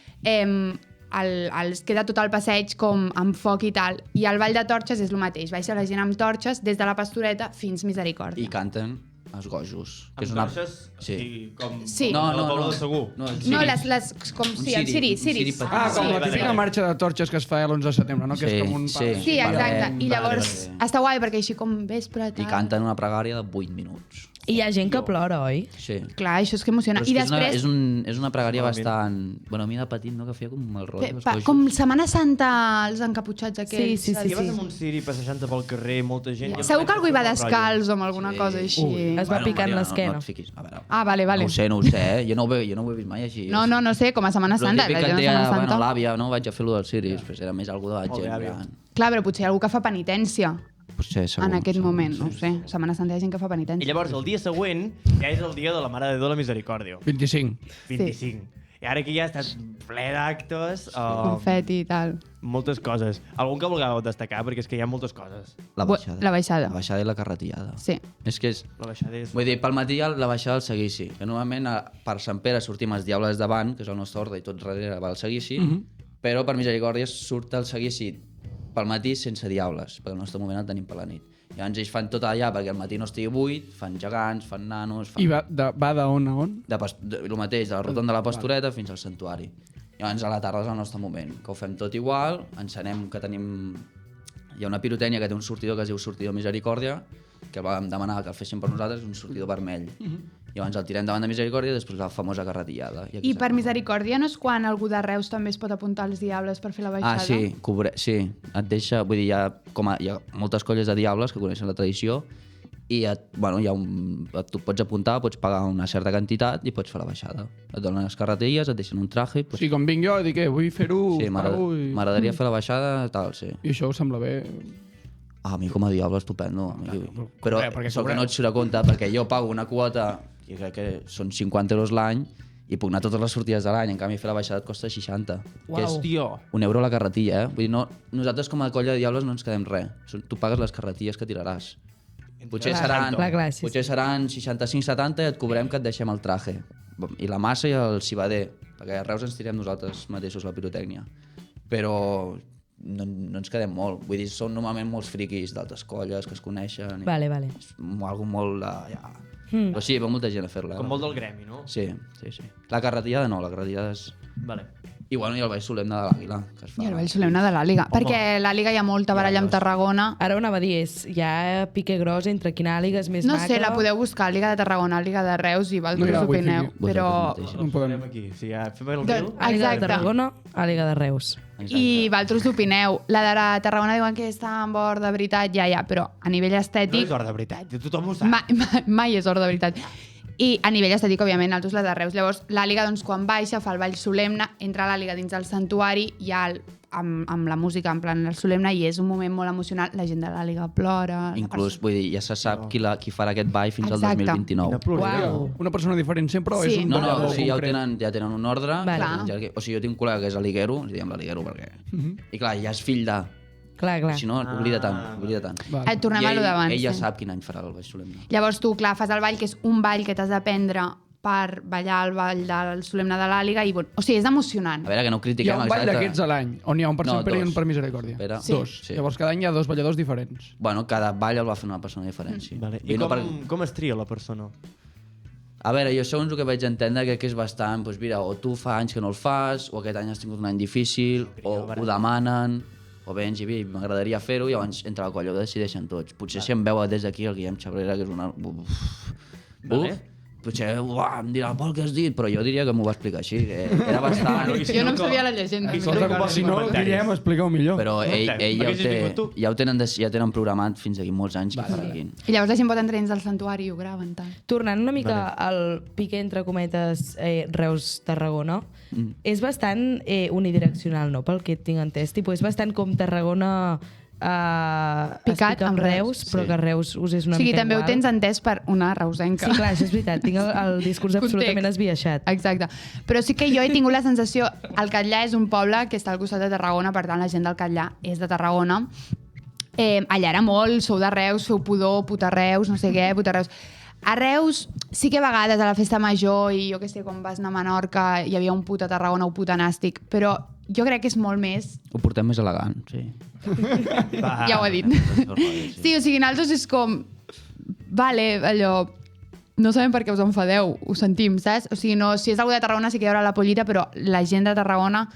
els queda tot el passeig com amb foc i tal. I al Ball de Torxes és el mateix. Baixa la gent amb torxes des de la Pastoreta fins Misericòrdia. I canten els gojos. Amb torxes? Sí. Com Sí. No, el poble de Segur. No, el No, ciri. com Un sí, el ciri, ciri. un ciri petit. Ah, com la vale, típica vale. marxa de torxes que es fa l'11 de setembre, no? Que és com un... Sí, exacte. I llavors vale. està guai perquè així com vespre... I canten una pregària de 8 minuts. I hi ha gent que plora, oi? Sí. Clar, això és que emociona. Però I és que després... és una pregària bastant... Bueno, a mi de petit, no? Que feia com el rotllo dels gojos. Com Setmana Santa, els encaputxats aquells. Sí. Si vas amb un ciri passejant pel carrer, molta gent... jo Segur que algú hi va penso que descalç o amb alguna cosa així. Es va picant Mariona, l'esquena. No et fiquis. A veure, Ah, vale. no ho sé, jo no ho he vist mai així. No sé, com a Setmana Però el Santa. típic que la et gent de deia, Setmana bueno, Santa. l'àvia, no? Vaig a fer-lo dels ciris, però era més algú de la Molt bé, gent. àvia. gran. Clar, però potser hi ha algú que fa penitència Potser, segur. en aquest segur, moment, sí. no ho sé. Setmana Santa hi ha gent que fa I penitència. llavors, el dia següent, ja és el dia de la Mare de Déu de la Misericòrdia. 25. 25. I ara que ja ha estat ple d'actes... Confeti i tal. Moltes coses. Algun que vulgueu destacar, perquè és que hi ha moltes coses. La baixada. La baixada. La baixada i la carretillada. Sí. És que és... La baixada és... Vull dir, pel matí hi ha la baixada del seguici, que normalment per Sant Pere sortim els diables davant, que és el nostre ordre, i tot darrere va el seguici, però per Misericòrdia surt el seguici pel matí sense diables, perquè el nostre moment el tenim per la nit. Llavors ells fan tot allà perquè al matí no estigui buit, fan gegants, fan nanos... Fan... I va d'on a on? El mateix, de la rotonda de la Pastoreta fins al santuari. Llavors a la tarda és el nostre moment, que ho fem tot igual, encenem que tenim... Hi ha una pirotècnia que té un sortidor que es diu sortidor Misericòrdia, que vam demanar que el fessin per nosaltres, un sortidor vermell. Llavors el tirem davant de Misericòrdia i després la famosa carretillada. I per Misericòrdia no és quan algú de Reus també es pot apuntar als diables per fer la baixada? Sí, sí, et deixa... Vull dir, hi ha moltes colles de diables que coneixen la tradició i tu pots apuntar, pots pagar una certa quantitat i pots fer la baixada. Et donen les carretilles, et deixen un traje... O sigui, com vinc jo, dic, vull fer-ho... Sí, m'agradaria fer la baixada, tal, sí. I això us sembla bé? A mi com a diable estupendo. Però perquè sóc que no et surt a compte, perquè jo pago una quota, que crec que són 50 euros l'any, i puc anar totes les sortides de l'any, en canvi fer la baixada et costa 60. Que és €1 la carretilla, eh? Vull dir, nosaltres com a colla de diables no ens quedem res. Tu pagues les carretilles que tiraràs. Potser seran 65-70 i et cobrem que et deixem el traje. I la massa i el civader, perquè a Reus ens tirem nosaltres mateixos la pirotècnia. Però no ens quedem molt. Vull dir, són normalment molts friquis d'altres colles que es coneixen. Vale. És algo molt... Però sí, va molta gent a fer-la. Com molt del gremi, no? Sí. La carretillada no, la carretillada és... Vale. I bueno, i el ball solemne de l'Àguila. I el ball solemne de l'Àliga. Perquè l'Àliga hi ha molta baralla amb Tarragona. Ara ho anava a dir, hi ha pique gros entre quina àliga és més maca... No sé, la podeu buscar, Àliga de Tarragona, Àliga de Reus i Valtros d'Opineu, però... No podem aquí. Sí, fem el grill. Àliga de Tarragona, Àliga de Reus. I Valtros d'Opineu. La de Tarragona diuen que està en or de veritat, ja, però a nivell estètic... No és or de veritat, tothom ho sap. Mai és or de veritat. I a nivell estètic, òbviament, altres la de Reus. Llavors, l'Àliga, doncs, quan baixa, fa el ball solemne, entra l'Àliga dins del santuari, hi ha amb la música en plan el solemne, i és un moment molt emocional. La gent de l'Àliga plora... Inclús, vull dir, ja se sap qui farà aquest ball fins al 2029. Uau. Una persona diferent sempre o és un ballador concret? ja tenen un ordre. O sigui, jo tinc un col·lega que és aliguero, li diem l'aliguero perquè... I clar, ja és fill de... Clar. Si no, oblida tant. Et tornem a lo d'abans. Ell ja sap quin any farà el ball solemne. Llavors tu, clar, fas el ball, que és un ball que t'has d'aprendre per ballar el ball del solemne de l'Àliga, i o sigui, és emocionant. A veure, que no critiquem... Hi ha un ball d'aquests a l'any, on hi ha un per sempre i un per misericòrdia. Dos. Llavors cada any hi ha 2 balladors diferents. Bueno, cada ball el va fer una persona diferent, sí. I com es tria la persona? A veure, jo segons el que vaig entendre crec que és bastant, doncs mira, o tu fa anys que no el fas, o aquest any has tingut un any difícil, o ho demanen, o bé ens hi vi, m'agradaria fer-ho, i llavors entre la colla ho decideixen tots. Potser si em veu des d'aquí el Guillem Xabrera, que és una... Potser em dirà, Pol, què has dit? Però jo diria que m'ho va explicar així. Era bastant... Jo no em sabia la llegenda. Si no, Guillem, explica-ho millor. Però ell ja ho tenen programat fins aquí molts anys que farien. I llavors la gent pot entrar dins del santuari i ho graven, tal. Tornant una mica al pique, entre cometes, Reus-Tarragona, és bastant unidireccional, no?, pel que tinc entès. És bastant com Tarragona... picat amb Reus, però que Reus us és una mica igual. O sigui, també ho tens entès per una reusenca. Sí, clar, això és veritat. Tinc el discurs absolutament esbiaixat. Exacte. Però sí que jo he tingut la sensació... El Catllà és un poble que està al costat de Tarragona, per tant, la gent del Catllà és de Tarragona. Allà era molt, sou de Reus, feu pudor, puta Reus, no sé què, puta Reus... A Reus sí que a vegades a la festa major i jo que sé, quan vas anar a Menorca hi havia un puta Tarragona o puta Nàstic, però jo crec que és molt més... Ho portem més elegant, sí. Ja ho he dit. Sí, o sigui, nosaltres és com... Vale, allò... No sabem per què us enfadeu, ho sentim, saps? O sigui, no, si és algú de Tarragona sí que hi haurà la pollita, però la gent de Tarragona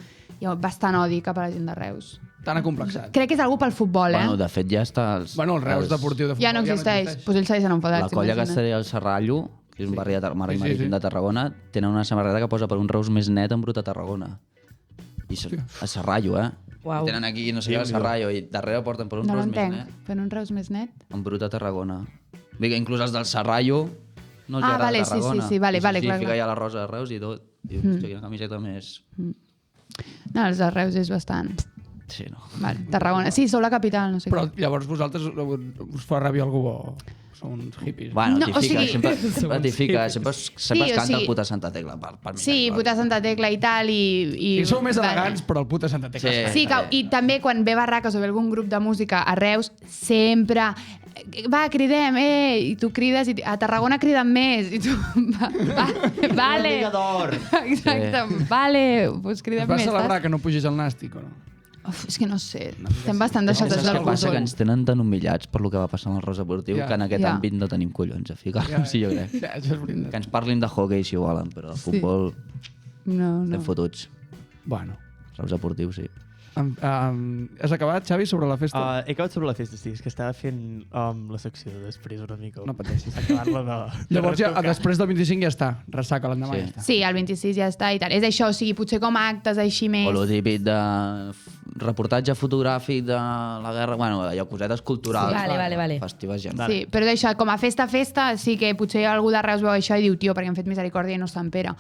hi ha bastant odi cap a la gent de Reus. Tan acomplexat. Crec que és algú pel futbol, Bueno, de fet ja està... Bueno, el Reus Deportiu de Futbol ja no existeix. Pues ells segueixen enfadats. La colla que estaria al Serrallo, que és un barri marítim de Tarragona, tenen una samarreta que posa per un Reus més net en bruta Tarragona. I a Serrallo, Uau. Tenen aquí, no sé, el Serrallo, i darrere porten per un Reus més net. Per un Reus més net? En bruta Tarragona. Vinga, inclús els del Serrallo no els agrada vale, Tarragona. Sí, vale, clar. Fica ja la rosa de Reus i tot. Dius, hòstia, quina camiseta més... No, els de Reus és bastant... Sí, no. Vale, Tarragona. Sí, sou la capital, no sé Però què. llavors vosaltres us fa ràbia algú o sou uns hippies? Bueno, No, o sigui- sempre es canta el puta Santa Tecla. Sí, puta Santa Tecla i tal, i... Sí, sou més elegants, però el puta Santa Tecla. Sí, i també quan ve barraques o ve algun grup de música a Reus, sempre... Va, cridem, i tu crides, i a Tarragona criden més, i tu... Vale. Exacte, vale, doncs cridem Es va més. celebrar saps? que no pugis al Nàstic o no? Uf, és que no sé, estem bastant deixates del Saps què passa? cosó. Que ens tenen tan humillats per lo que va passar amb el Rosa Deportiu Ja. que en aquest Ja. àmbit no tenim collons a ficar-nos, sí, jo crec. Ja, això és veritat. Que ens parlin de hockey si volen, però de futbol No, estem fotuts. Bueno. Rosa Deportiu, sí. Has acabat, Xavi, sobre la festa? He acabat sobre la festa, sí. És que estava fent la secció de després una mica. No pateixis. Acabar-la de... Llavors, ja, després del 25 ja està. Ressaca l'endemà, ja està. Sí, el 26 ja està i tal. És això, o sigui, potser com a actes així més... O lo típic de reportatge fotogràfic de la guerra, bueno, allò, cosetes culturals. Vale. Festives gent. Sí, però d'això, com a festa, sí que potser algú de Reus veu això i diu, tio, perquè han fet Misericòrdia i no Sant Pere.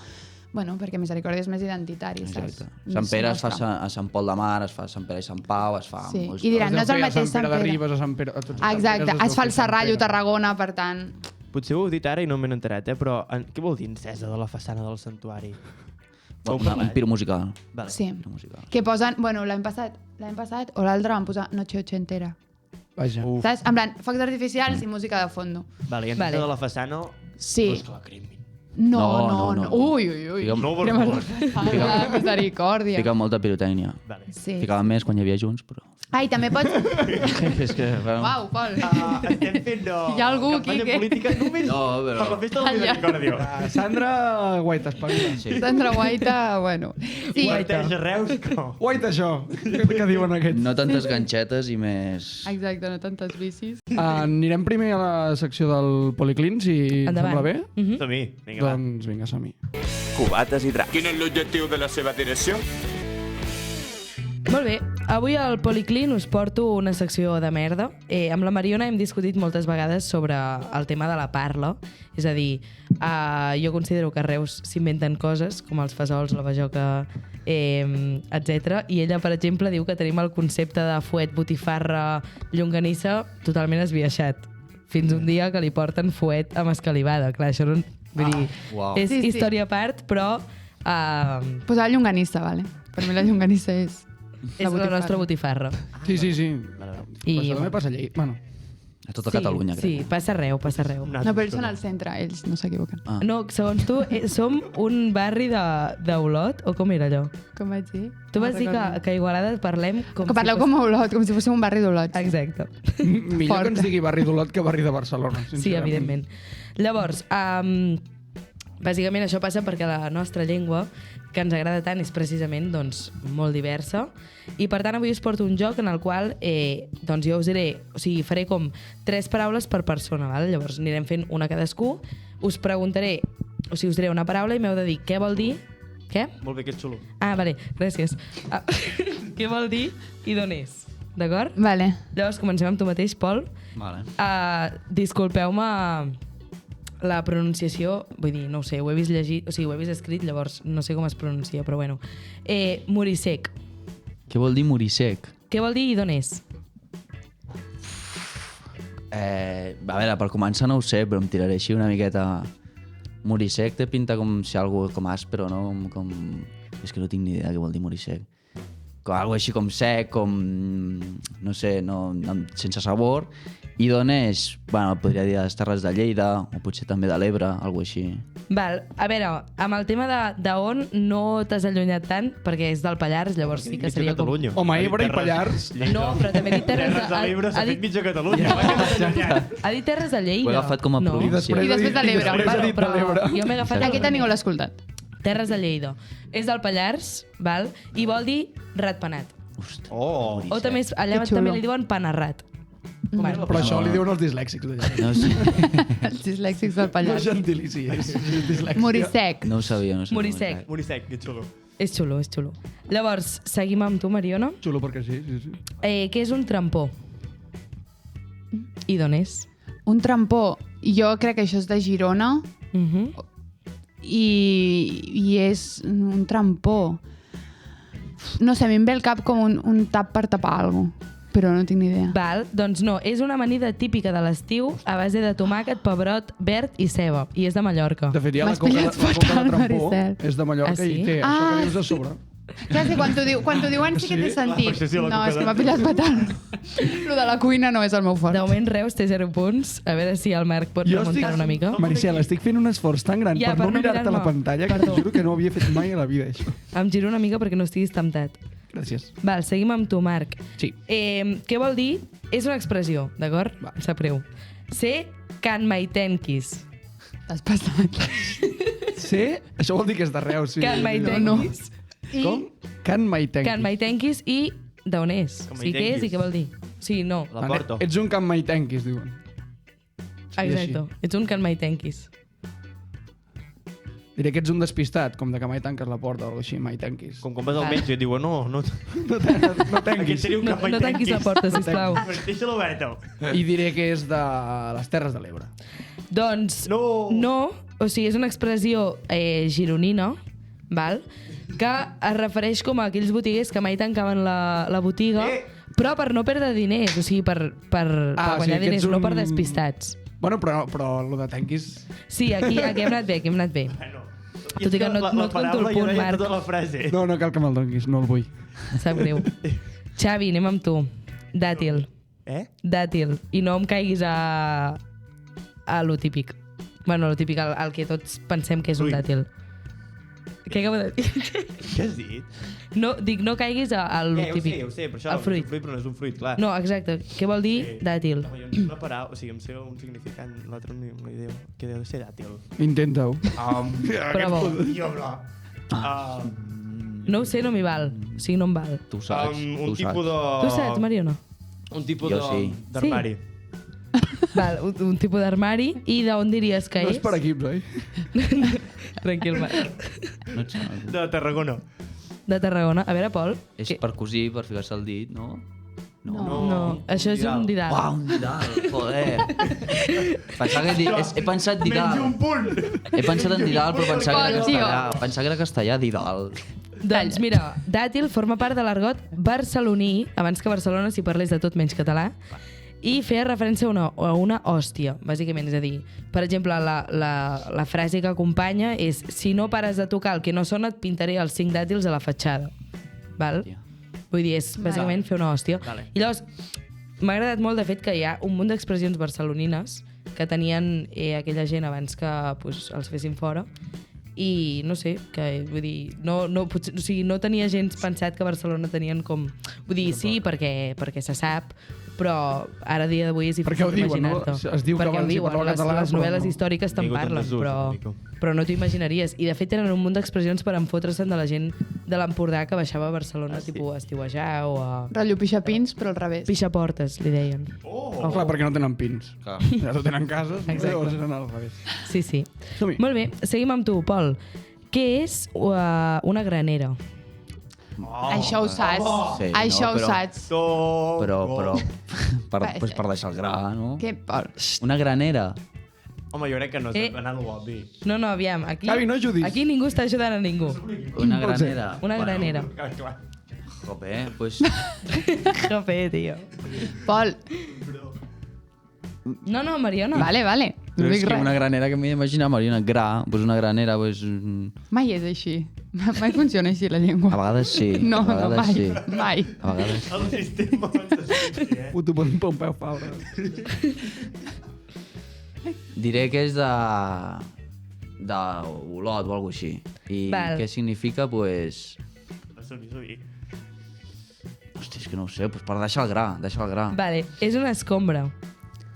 Bueno, perquè Misericòrdia és més identitari, saps? Exacte. Sant Pere es fa a Sant Pol de Mar, es fa a Sant Pere i Sant Pau, es fa... Sí, molts... i diran, no és el mateix Sant Pere de Sant Pere. Ribes, a Sant Pere... Exacte, es fa el Serrallo, Tarragona, per tant... Potser ho heu dit ara i no m'he enterat, però què vol dir encesa de la façana del santuari? Un piro musical. Vale. Sí. Que posen... Bueno, l'any passat o l'altre van posar Noche Ochentera. Vaja. Saps? En plan, focs artificials i música de fondo. Vale, i encesa de la façana... Sí. Pues clar, Crimin. No. Ui. No, Misericòrdia. Fica molta pirotècnia. Vale. Sí. Ficava més quan hi havia Junts, però... Ai, també pots... És que... Uau, Pol. Estem fent Hi ha algú aquí campanya que... política només per la festa de la Misericòrdia. Sandra Guaita, espavila. Sandra Guaita, bueno. Sí. Guaita a Reus, com? Guaita, això, que diuen aquests. No tantes ganxetes i més... Exacte, no tantes bicis. Anirem primer a la secció del Policlin, si et sembla bé? Som-hi, vinga, va. Doncs vinga, som-hi. Cubates i dracs. Quin és l'objectiu de la seva direcció? Molt bé, avui al Policlin us porto una secció de merda. Amb la Mariona hem discutit moltes vegades sobre el tema de la parla. És a dir, jo considero que a Reus s'inventen coses, com els fesols, la bajoca, etc. I ella, per exemple, diu que tenim el concepte de fuet, botifarra, llonganissa totalment esbiaixat. Fins un dia que li porten fuet amb escalivada. Clar, això no... Vull dir, és història a part, però... Posar la llonganissa, vale? Per mi la llonganissa és la nostra botifarra. Sí. I... Això també passa allà. Bueno. A tota Catalunya, crec. Sí, passa arreu. No, però ells són al centre, ells no s'equivoquen. No, segons tu, som un barri d'Olot, o com era allò? Com vaig dir? Tu vas dir que a Igualada parlem com que parleu com a Olot, com si fóssim un barri d'Olot. Exacte. Millor que ens digui barri d'Olot que barri de Barcelona. Sí, evidentment. Llavors, bàsicament això passa perquè la nostra llengua, que ens agrada tant, és precisament doncs, molt diversa. I per tant avui us porto un joc en el qual doncs jo us diré, o sigui, faré com 3 paraules per persona, val? Llavors anirem fent una cadascú, us preguntaré, o sigui, us diré una paraula i m'heu de dir què vol dir, què? Molt bé, que ets xulo. Ah, vale, gràcies. Què vol dir i d'on és, d'acord? Vale. Llavors comencem amb tu mateix, Pol. Vale. Disculpeu-me la pronunciació, vull dir, no ho sé, ho he vist llegit, o sigui, ho he vist escrit, llavors no sé com es pronuncia, però bueno. Morisec. Què vol dir morir sec? Què vol dir i d'on és? A veure, per començar no ho sé, però em tiraré així una miqueta... Morir sec té pinta com si algú com àspero, no? Com... És que no tinc ni idea què vol dir morir sec. Com algo així com sec, com... no sé, sense sabor. I d'on és? Bueno, podria dir de les Terres de Lleida, o potser també de l'Ebre, algo així. Val, a veure, amb el tema d'on no t'has allunyat tant, perquè és del Pallars, llavors sí que seria com... Home, Ebre i Pallars. No, però també ha dit Terres de l'Ebre s'ha fet mitja Catalunya. Ha dit Terres de Lleida. Ho he agafat com a província. I després de l'Ebre. Jo m'he agafat... Aquesta ningú l'ha escoltat. Terres de Lleida. És del Pallars, val? I vol dir ratpenat. Oh! O també allà també li diuen panarrat. Bueno, però això li diuen els dislèxics d'allà. No sé. Els dislèxics del No Pallars. és gentilici, és dislèxia. Morisec. No ho sabia, no ho sabia. Morisec. Morisec, que xulo. És xulo, és xulo. Llavors, seguim amb tu, Mariona. Xulo perquè sí. Què és un trampó? I d'on és? Un trampó. Jo crec que això és de Girona i és un trampó. No sé, a mi em ve el cap com un tap per tapar alguna cosa, però no tinc ni idea. Val, doncs no, és una amanida típica de l'estiu a base de tomàquet, pebrot, verd i ceba, i és de Mallorca. De fet, ja la coca de trampó és de Mallorca i té això que dius a sobre. Clar, sí, quan t'ho diuen sí que té sentit. No, és que m'ha pillat fatal. Lo de la cuina no és el meu fort. De moment, Reus té 0 punts. A veure si el Marc pot remuntar una mica. Maricel, estic fent un esforç tan gran per no mirar-te la pantalla que t'ho juro que no ho havia fet mai a la vida, això. Em giro una mica perquè no estiguis temptat. Gràcies. Val, seguim amb tu, Marc. Sí. Què vol dir? És una expressió, d'acord? Em sap greu. Ser can maitenquis. T'has passat. Ser? Això vol dir que és de Reus. Sí. Can maitenquis. Com? Can maitenquis. Can maitenquis i d'on és? O sigui, què és i què vol dir? Sí, no. La porto. Ets un can maitenquis, diuen. Exacte. Ets un can maitenquis. Diré que ets un despistat, com de que mai tanques la porta o alguna cosa així, mai tanquis. Com quan vas al metge i et diuen, no No aquest tanquis. seria un cap mai No tanquis la porta, sisplau. Deixa-la oberta. I diré que és de les Terres de l'Ebre. Doncs no, o sigui, és una expressió gironina, val? Que es refereix com a aquells botiguers que mai tancaven la botiga, però per no perdre diners, o sigui, per guanyar diners, no per despistats. Bueno, però el de tanquis... Sí, aquí hem anat bé, Bueno, tot i que no et conto el punt, Marc. Tota la frase. No cal que me'l donis, no el vull. Sap greu. Xavi, anem amb tu. Dàtil. Dàtil. I no em caiguis a lo típic. Bueno, lo típic, el que tots pensem que és un dàtil. Què acabo de dir? Què has dit? No, dic, no caiguis a lo típic. Ja ho sé, però això El fruit. és un fruit, però no és un fruit, clar. No, exacte. Què vol dir dàtil? Home, jo no sé una paraula, o sigui, em sé un significant, l'altre no hi idea. Què deu ser dàtil? Intenta-ho. Prova. No ho sé, no m'hi val. O sigui, no em val. Tu ho saps. Un tipus de... Tu saps, Mariona? Un tipus Jo sí. d'armari. Val, un tipus d'armari. I d'on diries que No és? és per equips, oi? Tranquil, Marc. No et sona. De Tarragona. De Tarragona. A veure, Pol. És per cosir, per ficar-se el dit, no? No, això és un didal. Uau, un didal, joder. Pensava que he pensat didal. Menys un punt! He pensat en didal, però pensava que era Tio. castellà. Pensava que era castellà, didal. Doncs mira, dàtil forma part de l'argot barceloní, abans que a Barcelona s'hi parlés de tot menys català, i feia referència a una hòstia, bàsicament. És a dir, per exemple, la frase que acompanya és si no pares de tocar el que no sona, et pintaré els 5 dàtils a la fatxada. Val? Vull dir, és bàsicament fer una hòstia. I llavors, m'ha agradat molt, de fet, que hi ha un munt d'expressions barcelonines que tenien aquella gent abans que pues, els fessin fora. I no sé, que vull dir, potser, o sigui, no tenia gens pensat que a Barcelona tenien com... Vull dir, sí, perquè se sap, però ara a dia d'avui és Perquè ho difícil diuen, no? imaginar-te. Es diu que Perquè ho abans hi diuen, parlava català, les però novel·les no. històriques te'n parlen, però no t'ho imaginaries. I de fet tenen un munt d'expressions per enfotre's de la gent de l'Empordà que baixava a Barcelona, tipus a estiuejar o a... Rotllo pixapins, però al revés. Pixaportes, li deien. Clar, perquè no tenen pins. Ja no tenen cases, llavors eren al revés. Sí, sí. Molt bé, seguim amb tu, Pol. Què és una granera? Això ho saps. Sí, Això no, ho saps. Però per deixar el gra, no? Què por? Una granera. Home, jo crec que no és anant obvi. No, aviam, aquí... Xavi, no ajudis. Aquí ningú està ajudant a ningú. Una granera. Una granera. Jope, pues... Jope, tio. Pol. No, Mariona. Vale. No és dic que res. una granera que m'he d'imaginar, Mariona, gra, pues una granera, pues... Mai és així. Mai funciona així la llengua. A vegades sí. No, a vegades mai. sí. Mai. A vegades. El sistema... Puto Pompeu Fabra. Diré que és d'Olot o alguna així. I Val. què significa, pues... Som-hi. Hòstia, és que no ho sé, pues per deixar el gra, Vale, és una escombra.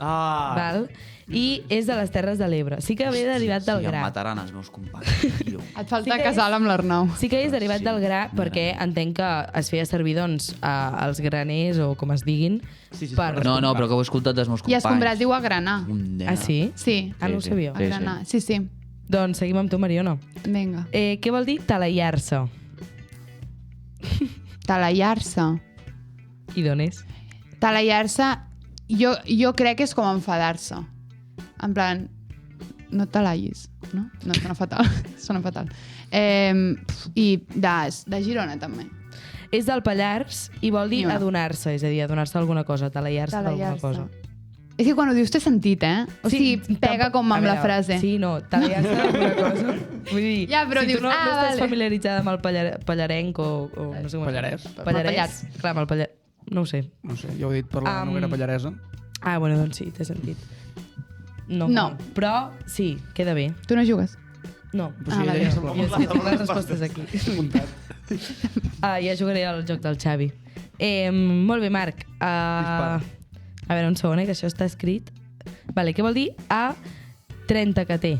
Ah! Val? I és de les Terres de l'Ebre. Sí que ve derivat del Sí, em gra. mataran els meus companys, tio. Et falta Sí que casal amb l'Arnau. Sí que és derivat del gra perquè entenc que es feia servir doncs, als graners o com es diguin. No, però que ho he escoltat dels meus I companys. escombrar es diu agranar. Ah, sí? Sí. Ah, no ho Sí, sabia. sí. Agranar, sí. Doncs seguim amb tu, Mariona. Vinga. Què vol dir talaiar-se? Talaiar-se. I d'on és? Talaiar-se, jo crec que és com enfadar-se. En plan, no et talaiis, no? No, sona fatal. Sona fatal. I de Girona, també. És del Pallars i vol dir Ni una. adonar-se, és a dir, adonar-se d'alguna cosa, talaiar-se d'alguna cosa. És que quan ho dius té sentit, eh? O sigui, pega com amb la frase. Sí, no, talaiar-se d'alguna cosa. Vull dir, Ja, però si dius, tu no estàs vale. familiaritzada amb el pallarenc o no sé com Pallarès. Pallarès. Clar, amb el Pallarès. No ho sé. No sé, ja ho he dit per la Noguera Pallaresa. Ah, bueno, doncs sí, té sentit. No. Però sí, queda bé. Tu no jugues? No. Però sí, vale. Jo és que tinc les respostes aquí. Ja jugaré al joc del Xavi. Molt bé, Marc. A veure, un segon, que això està escrit. Vale, què vol dir a 30 que té?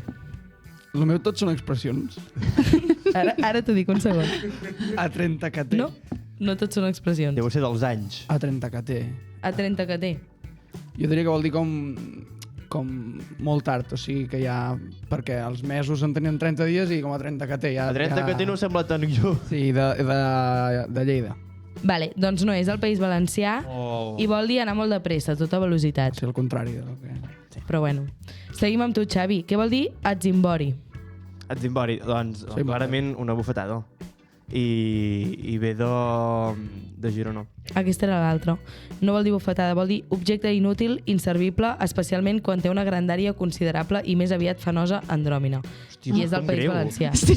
El meu tot són expressions. Ara t'ho dic, un segon. A 30 que té. No tots són expressions. Deu ser dels anys. A 30 que té. A 30 que té. Jo diria que vol dir com com molt tard, o sigui que ja... Perquè els mesos en tenien 30 dies i com a 30 que té ja... A 30 que té no sembla tan lluny. Sí, de Lleida. Vale, doncs no, és el País Valencià i vol dir anar molt de pressa, a tota velocitat. Sí, el contrari del que... Sí. Però bueno, seguim amb tu, Xavi. Què vol dir atzimbori? Atzimbori, doncs clarament una bufetada. I ve de Girona. Aquesta era l'altra. No vol dir bufetada, vol dir objecte inútil, inservible, especialment quan té una grandària considerable i més aviat fanosa andròmina. Hòstia, I és del País greu. Valencià. Sí.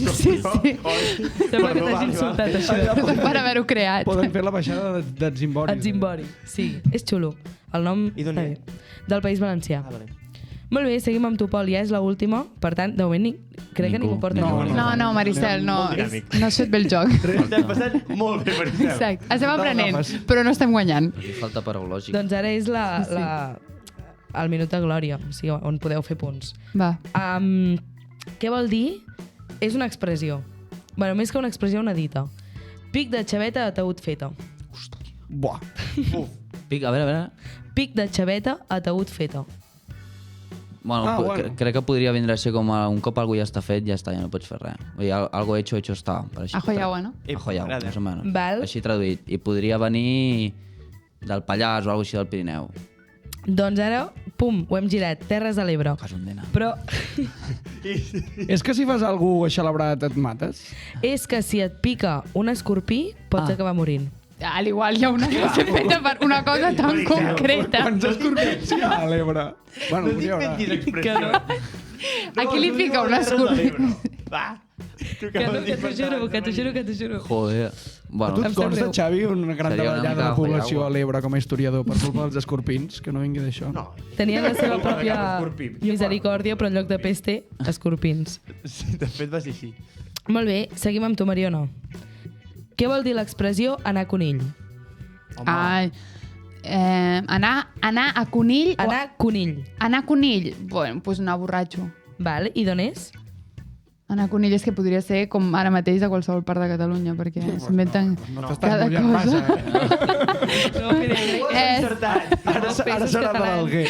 Sembla que t'hagi insultat, això. Per haver-ho creat. Poden fer la baixada d'atzimbori. Atzimbori, sí. És xulo. El nom I d'on està bé. Del País Valencià. Vale. Molt bé, seguim amb tu, Pol. Ja és l'última. Per tant, de moment crec que ningú porta ningú. No, Maricel, no. No has fet bé el joc. Estem passant molt bé, Maricel. Exacte. Estem aprenent, però no estem guanyant. Aquí falta paraulògic. Doncs ara és el minut de glòria, o sigui, on podeu fer punts. Va. Què vol dir? És una expressió. Bueno, més que una expressió, una dita. Pic de xaveta a taüt feta. Buah. Pic, a veure. Pic de xaveta a taüt feta. Bueno, crec que podria vindre a ser com un cop algú ja està fet, ja està, ja no pots fer res. Vull dir, algo hecho està. Ajoyau, no? Ajoyau, més o menys. Val. Així traduït. I podria venir del Pallars o alguna cosa així del Pirineu. Doncs ara, pum, ho hem girat. Terres de l'Ebre. Però És que si fas algú eixelebrat et mates? és que si et pica un escorpí, pots acabar morint. Al igual hi ha una classe feta per una cosa tan concreta. Quants escorpins hi ha a l'Ebre? Bueno, No n'hi haurà. expressió. Aquí li pica un escorpí. Va. Que t'ho juro. Joder. A Bueno, tu et consta, Xavi, una gran Seria una davallada mica de població ajoyau. a l'Ebre com a historiador per culpa dels escorpins? Que no vingui d'això. No. Tenien la seva pròpia misericòrdia, però en lloc de peste, escorpins. Sí, de fet va ser així. Molt bé, seguim amb tu, Mariona. Què vol dir l'expressió anar a conill? Ai, anar a conill... Anar a conill. Anar a conill? Bueno, doncs anar borratxo. Val, i d'on és? Anar a conill és que podria ser com ara mateix de qualsevol part de Catalunya, perquè s'inventen No t'estàs cada mullant cosa. massa, No, Ara serà de l'Alguer.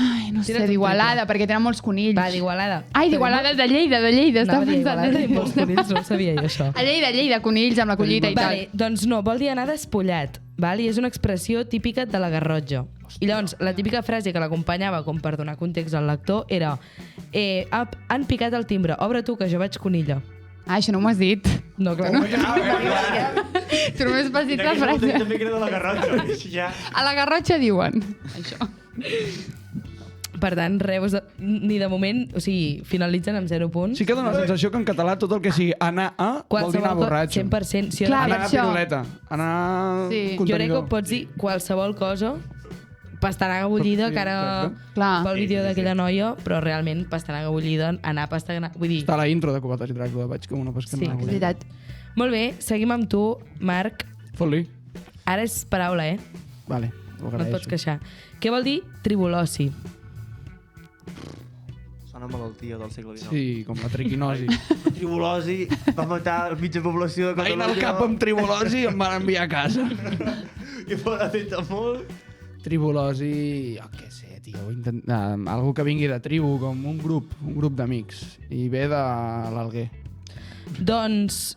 Ai, no sé, Tira't un d'Igualada, perquè tenen molts conills. Va, d'Igualada. Ai, d'Igualada, de Lleida, estava pensant. Tenim molts conills, no ho sabia jo, això. A Lleida, conills amb la collita i tal. Vale, doncs no, vol dir anar despullat, val? I és una expressió típica de la Garrotxa. I llavors, la típica frase que l'acompanyava, com per donar context al lector, era han picat el timbre, obre tu, que jo vaig conilla. Ah, això no m'ho has dit. No, clar. Tu només m'has dit la frase. També que era de la Garrotxa. A la Garrotxa diuen això. Per tant, res, ni de moment, o sigui, finalitzen amb 0 punts. Sí que dona la sensació que en català tot el que sigui anar a vol dir anar borratxo. 100%. Si Clar, anar a això. piruleta, anar Sí. jo crec que contenidor. pots dir qualsevol cosa, pastanaga bullida, Sí, que ara Clar. pel vídeo d'aquella noia, però realment pastanaga bullida, anar a pastanaga... Vull dir, Està a la intro de Cubates i Dracs, la vaig com una pesca. Sí, És veritat. molt bé, seguim amb tu, Marc. Fot-li. Ara és paraula, Vale, ho No et pots agraeixo. queixar. Què vol dir tribulosi? Sona malaltia del segle XIX. Sí, com la triquinosi. Tribulosi va matar mitja població de Vaig Catalunya. anar al cap amb tribulosi i em van enviar a casa. I fora fet molt. Tribulosi, jo què sé, tio, algú que vingui de tribu, com un grup d'amics, i ve de l'Alguer. Doncs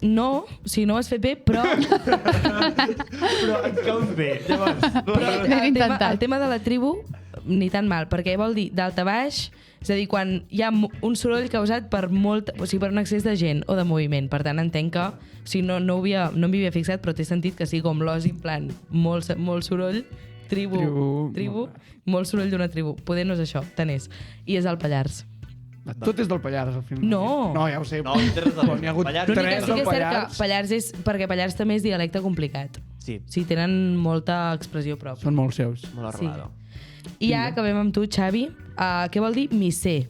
no, o sigui, no ho has fet bé, però Però et caus bé. Llavors, el tema de la tribu ni tan mal, perquè vol dir d'alta a baix, és a dir, quan hi ha un soroll causat per per un excés de gent o de moviment. Per tant, entenc que, o sigui, no m'hi havia fixat, però té sentit que sigui com l'os, en plan, molt soroll, tribu, molt soroll d'una tribu. Poder no és això, tant és. I és el Pallars. Tot és del Pallars, al final. No. No, ja ho sé. No, Terres de l'Ebre. N'hi ha hagut Pallars. L'únic que tres sí que del és cert que Pallars. Pallars és... Perquè Pallars també és dialecte complicat. Sí. Sí, tenen molta expressió pròpia. Són molt seus. Molt arrelada. I ja acabem amb tu, Xavi. Què vol dir misser?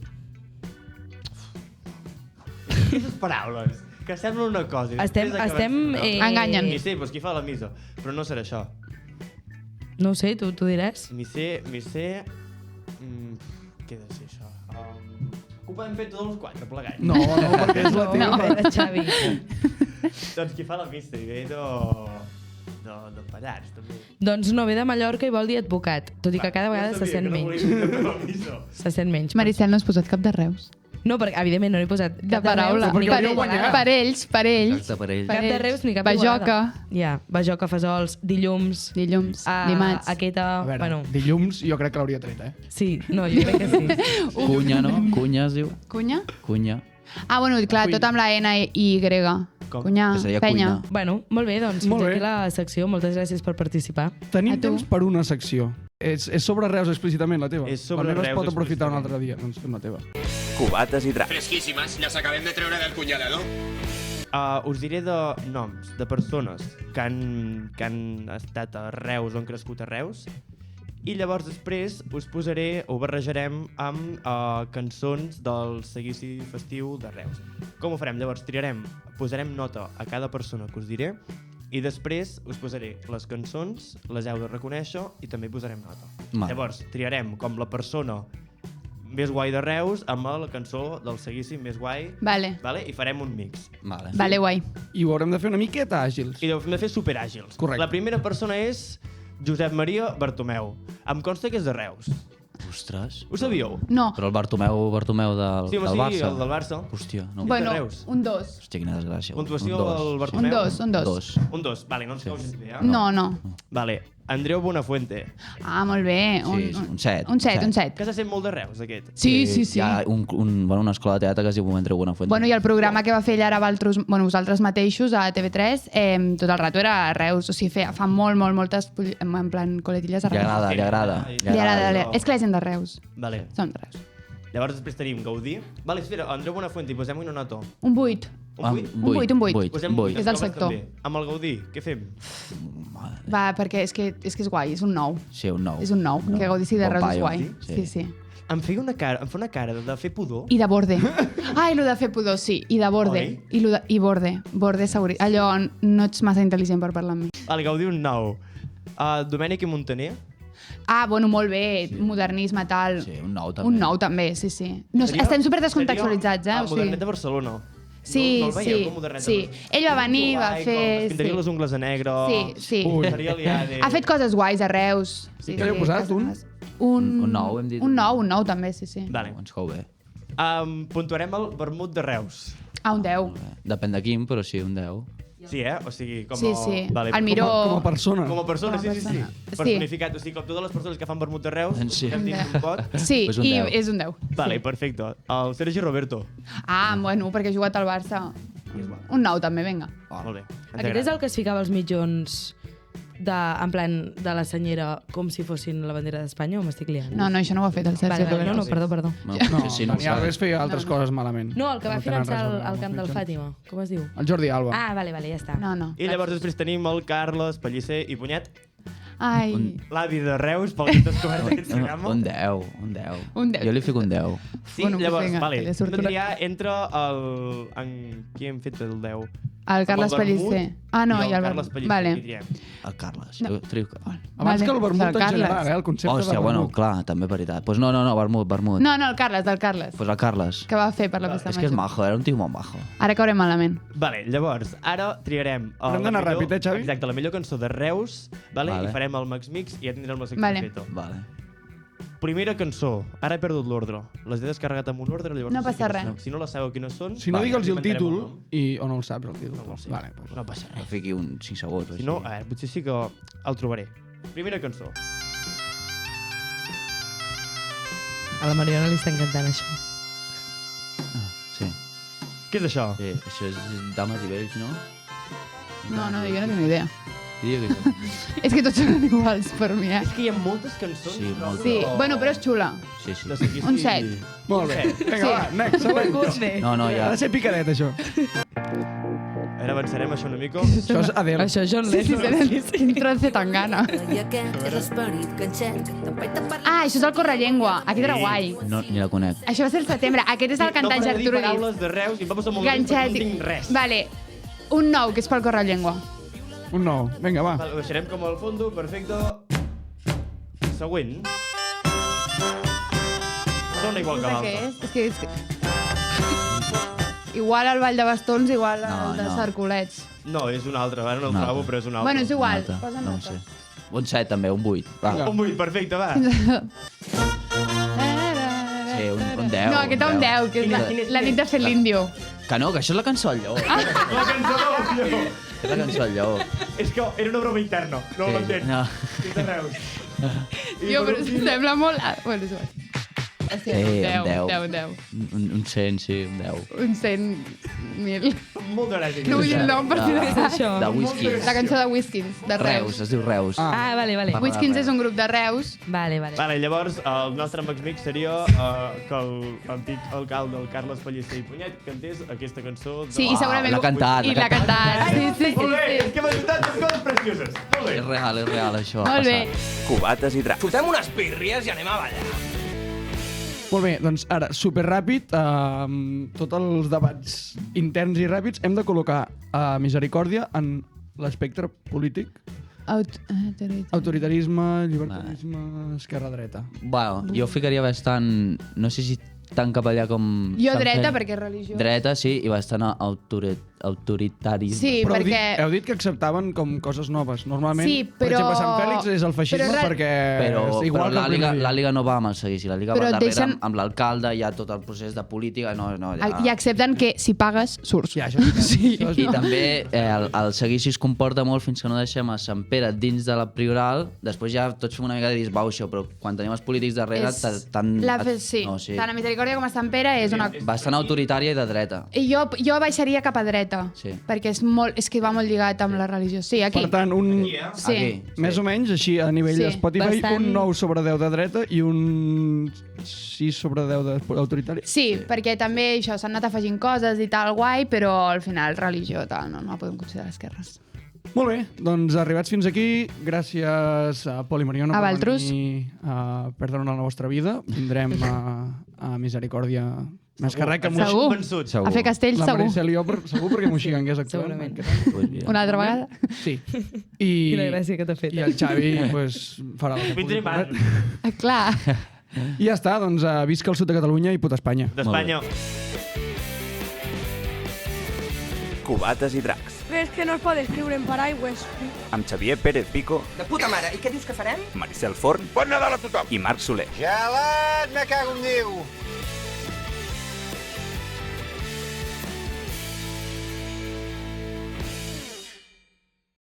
Aquestes paraules, que semblen una cosa. i Estem- després acaben estem, sent una altra. Enganyen. Misser, doncs qui fa la missa? Però no serà això. No ho sé, tu diràs. Misser... Què ha de ser això? Ho podem fer tots els 4 plegats. No, perquè és la teva. A veure, Xavi. Doncs qui fa la missa? I ve de Pallars, també. Doncs no, ve de Mallorca i vol dir advocat, tot i que cada vegada se sent menys. Se sent menys. Maricel, no has posat cap de Reus. No, perquè evidentment no he posat De cap paraula. Reus, ni cap de Per vegada. ells. Per ells. Cap de Reus ni cap de Bajoca. vegada. Ja, Bajoca, Fesols, Dilluns, dimarts. Aquesta... A veure, Bueno, dilluns jo crec que l'hauria tret, sí, no, jo crec que sí. Cunya, no? Cunya es diu? Cunya? Cunya. Ah, bueno, clar, tot amb la N i grega. Cunyà, Que seria penya. cuina. Bueno, molt bé, doncs Molt fins bé. aquí la secció. Moltes gràcies per participar. Tenim temps per una secció. És sobre Reus explícitament, la teva. És sobre la meva Reus es pot aprofitar un explícitament. altre dia, doncs fem la teva. Cubates i dracs. Fresquíssimes, les acabem de treure del congelador. Us diré de noms, de persones que han estat a Reus o han crescut a Reus, i llavors després us posaré, ho barrejarem amb cançons del seguici festiu de Reus. Com ho farem? Llavors posarem nota a cada persona que us diré i després us posaré les cançons, les heu de reconèixer i també posarem nota. Vale. Llavors triarem com la persona més guai de Reus amb la cançó del seguici més guai. Vale. I farem un mix. Vale, guai. I ho haurem de fer una miqueta àgils. I ho hem de fer superàgils. Correcte. La primera persona és Josep Maria Bartomeu. Em consta que és de Reus. Ostres. Ho sabíeu? No. Però el Bartomeu del, Sí, home, del sí, Barça. el del Barça. Hòstia, no. Bueno, de Reus. un 2. Hòstia, quina desgràcia. Puntuació Un dos. al Bartomeu? Un dos. Un 2. Vale, no ens cau gens bé, eh? No. Vale. Andreu Bonafuente. Ah, molt bé. Un 7. Un 7. Que se sent molt de Reus, aquest. Sí. Hi ha una escola de teatre que es diu Andreu Bonafuente. Bueno, i el programa que va fer ell ara vosaltres mateixos a TV3, tot el rato era a Reus, o sigui, fa moltes, en plan, coletilles a Li Reus. agrada. Li agrada. És que la gent de Reus. Vale. Són de Reus. Llavors després tenim Gaudí. Vale, espera, Andreu Bonafuente, posem una nota. Un 8. Un 8. Posem vuit. És del sector. També. Amb el Gaudí, què fem? Va, perquè és que és guai, és un 9. Sí, un 9. És un 9, que Gaudí sí de Bon Reus és paio. guai. Sí. Em fa una cara de fer pudor. I de borde. Ai, lo de fer pudor, sí. I de borde. I borde. Borde seguri. Allò, no ets massa intel·ligent per parlar amb mi. El Gaudí un 9. Domènec i Montaner. Ah, bueno, molt bé. Modernisme, tal. Sí, un 9 també. Un 9 també, sí. No, estem super descontextualitzats, eh? El Modernet de Barcelona. Sí, no el veieu, com Modernet de sí. Barcelona? Ell va venir, va fer... Es pintaria les ungles a negre. Sí. Seria liade. Ha fet coses guais a Reus. Sí, Què li heu posat, un? Un 9, hem dit. Un 9 també, sí. Vale. Ens cau bé. Puntuarem el vermut de Reus. Ah, un 10. Depèn de quin, però sí, un 10. Sí, o sigui, com Sí. El Miró... Com a persona. Com a persona, sí. Sí. Personificat, o sigui, com totes les persones que fan vermut de Reus, Sí. hem dit un pot. Sí, Pues un i 10. és un 10. Vale, perfecte. El Sergi Roberto. Ah, bueno, perquè ha jugat al Barça. Un 9 també, vinga. Molt bé. Aquest és el que es ficava als mitjons en plan de la senyera com si fossin la bandera d'Espanya o m'estic liant? No, això no ho ha fet el Sergi Vale, no, perdó. No, sí, Dani Alves feia altres coses malament. No, el que va No tenen finançar res a veure el amb camp els del mitjans. Fàtima. Com es diu? El Jordi Alba. Ah, vale, ja està. No. I llavors després tenim el Carles Pellicer i Punyet. Ai. L'avi de Reus, pel que has descobert aquest programa. Un 10, un 10. Un 10. Jo li fico un 10. Sí, Bueno, llavors, vinga, vale, que li hem surt de una- triar entre el... En qui hem fet el 10? El Carles Amb vermut Pellicer. Ah, no, i el Carles vermut. Pellicer. Vale. Qui triem? El Carles. No. Jo trio... Abans Vale. que el vermut El en Carles. general, el concepte Hòstia, de bueno, vermut. clar, també veritat. Pues no, vermut. No, el Carles, del Carles. Pues el Carles. Que va fer per la festa És que és major. majo, era un tio molt majo. Ara caurem malament. Vale, llavors, ara triarem... Haurem d'anar ràpid, Xavi? Exacte, la millor cançó de Reus, vale? Vale. I farem el Max Mix i ja tindrem la secció Vale. feta. Vale. Primera cançó. Ara he perdut l'ordre. Les he descarregat amb un ordre, llavors No sé passa quines res. són. Si no les sabeu quines són... Si no, Vale, digue'ls el inventarem títol el nom. o no el saps, el títol. No ho sé. Vale, pues. No passa Que res. fiqui un 5 segons. o Si no, així. a veure, potser sí que el trobaré. Primera cançó. A la Mariona li està encantant això. Sí. Què és això? Sí, això és dames i vells, no? No, jo no tinc ni idea. Diria que sí. És que tots són iguals per mi, eh? És que hi ha moltes cançons. Sí, moltes. Sí, bueno, però és xula. Sí, sí. De seguici- Un set. Molt bé. Vinga, Sí. va, next, següent. No, Ha ja. de ser picadet, això. Ara avançarem això una mica. Això és Adele. Això és John Sí, Lennon. quin tros de tangana. Ah, això és el Correllengua. Aquest era guai. No, ni la conec. Això va ser el setembre. Aquest és el cantant No podré dir Gertrudis. paraules de Reus i em va posar molt bé perquè no Ganxet. tinc res. Vale, un 9, que és pel Correllengua. Un 9. Vinga, va. Vale, ho deixarem com al fondo, perfecte. Següent. Sona igual que Què l'altre. és? És que... Igual el Ball de Bastons, igual No, el de no. Sarcolets. No, és un altre, ara no el trobo, però és un altre. Bueno, és igual. Un altre. Posa No ho nota. sé. Un 7 també, un 8. Va. Un 8, perfecte, va. Sí, un 10. No, aquest un 10, que és la nit de fer l'índio. Que no, que això és la cançó del lleó. La cançó del lleó. És la cançó del lleó. És que era una broma interna, no Sí, l'entens. no. És de Reus. Jo, però sembla molt... Bueno, és igual. Sí, un 10. Un 100, sí, un 10. Un 100.000. Molta gràcia. No vull dir el nom per si Què és això? De Whiskins. La cançó de Whiskins, de Reus, Reus. es diu Reus. Ah, vale. Whiskins és un grup de Reus. Vale. Vale, llavors el nostre Max Mix seria que l'antic alcalde, el Carles Pellicer i Punyet, cantés aquesta cançó. De... Sí, i segurament... l'ha cantat, I l'ha cantat. Sí. Molt bé, és que m'has dit tantes coses precioses. Molt bé. És real, això. Molt bé. Cubates i dracs. Fotem unes birries i anem a ballar. Molt bé, doncs ara, superràpid, tots els debats interns i ràpids, hem de col·locar Misericòrdia en l'espectre polític. Autoritarisme, llibertarisme, esquerra-dreta. Bueno, jo ficaria bastant... No sé si tan cap allà com... Jo estan dreta, fent. perquè és religió. Dreta, sí, i bastant autoritarisme. Sí, Però perquè... heu dit que acceptaven com coses noves. Normalment, Sí, per però- exemple, Sant Fèlix és el feixisme però perquè Però, és igual però que el primer dia. la Liga no va amb el seguici, la Liga Però va darrere deixen- amb l'alcalde, hi ha tot el procés de política, I accepten que si pagues, surts. Ja, això Sí. I també el seguici es comporta molt fins que no deixem a Sant Pere dins de la Prioral, després ja tots fem una mica de disbauxa, però quan tenim els polítics darrere tant... Sí, no, sí. tant a Misericòrdia com a Sant Pere és una... Bastant autoritària i de dreta. I jo baixaria cap a dreta, Sí. perquè és que va molt lligat amb la religió. Sí, aquí. Per tant, Sí. Aquí. més o menys, així a nivell Sí, de Spotify, bastant- un 9 sobre 10 de dreta i un 6 sobre 10 d'autoritari. Sí, perquè també això s'han anat afegint coses i tal, guai, però al final religió tal, no la podem considerar esquerres. Molt bé, doncs arribats fins aquí, gràcies a Pol i Mariona A per Valtrus. venir a perdre-nos la vostra vida. Vindrem a Misericòrdia més que res que Segur. A fer castells, la segur. Maricel i jo, segur perquè Moixigangués actuant. Segurament. Una altra vegada? Sí. I, Quina gràcia que t'ha fet. I el Xavi pues, farà el que pugui. Clar. I ja està, doncs visca el sud de Catalunya i puta Espanya. D'Espanya. Cubates i dracs. ¿Crees que nos puede escribir en paraigües? Amb Xavier Pérez Pico, De puta mare. I què dius que farem? Maricel Forn Bon Nadal a tothom! i Marc Soler. Gelat, me cago en Déu!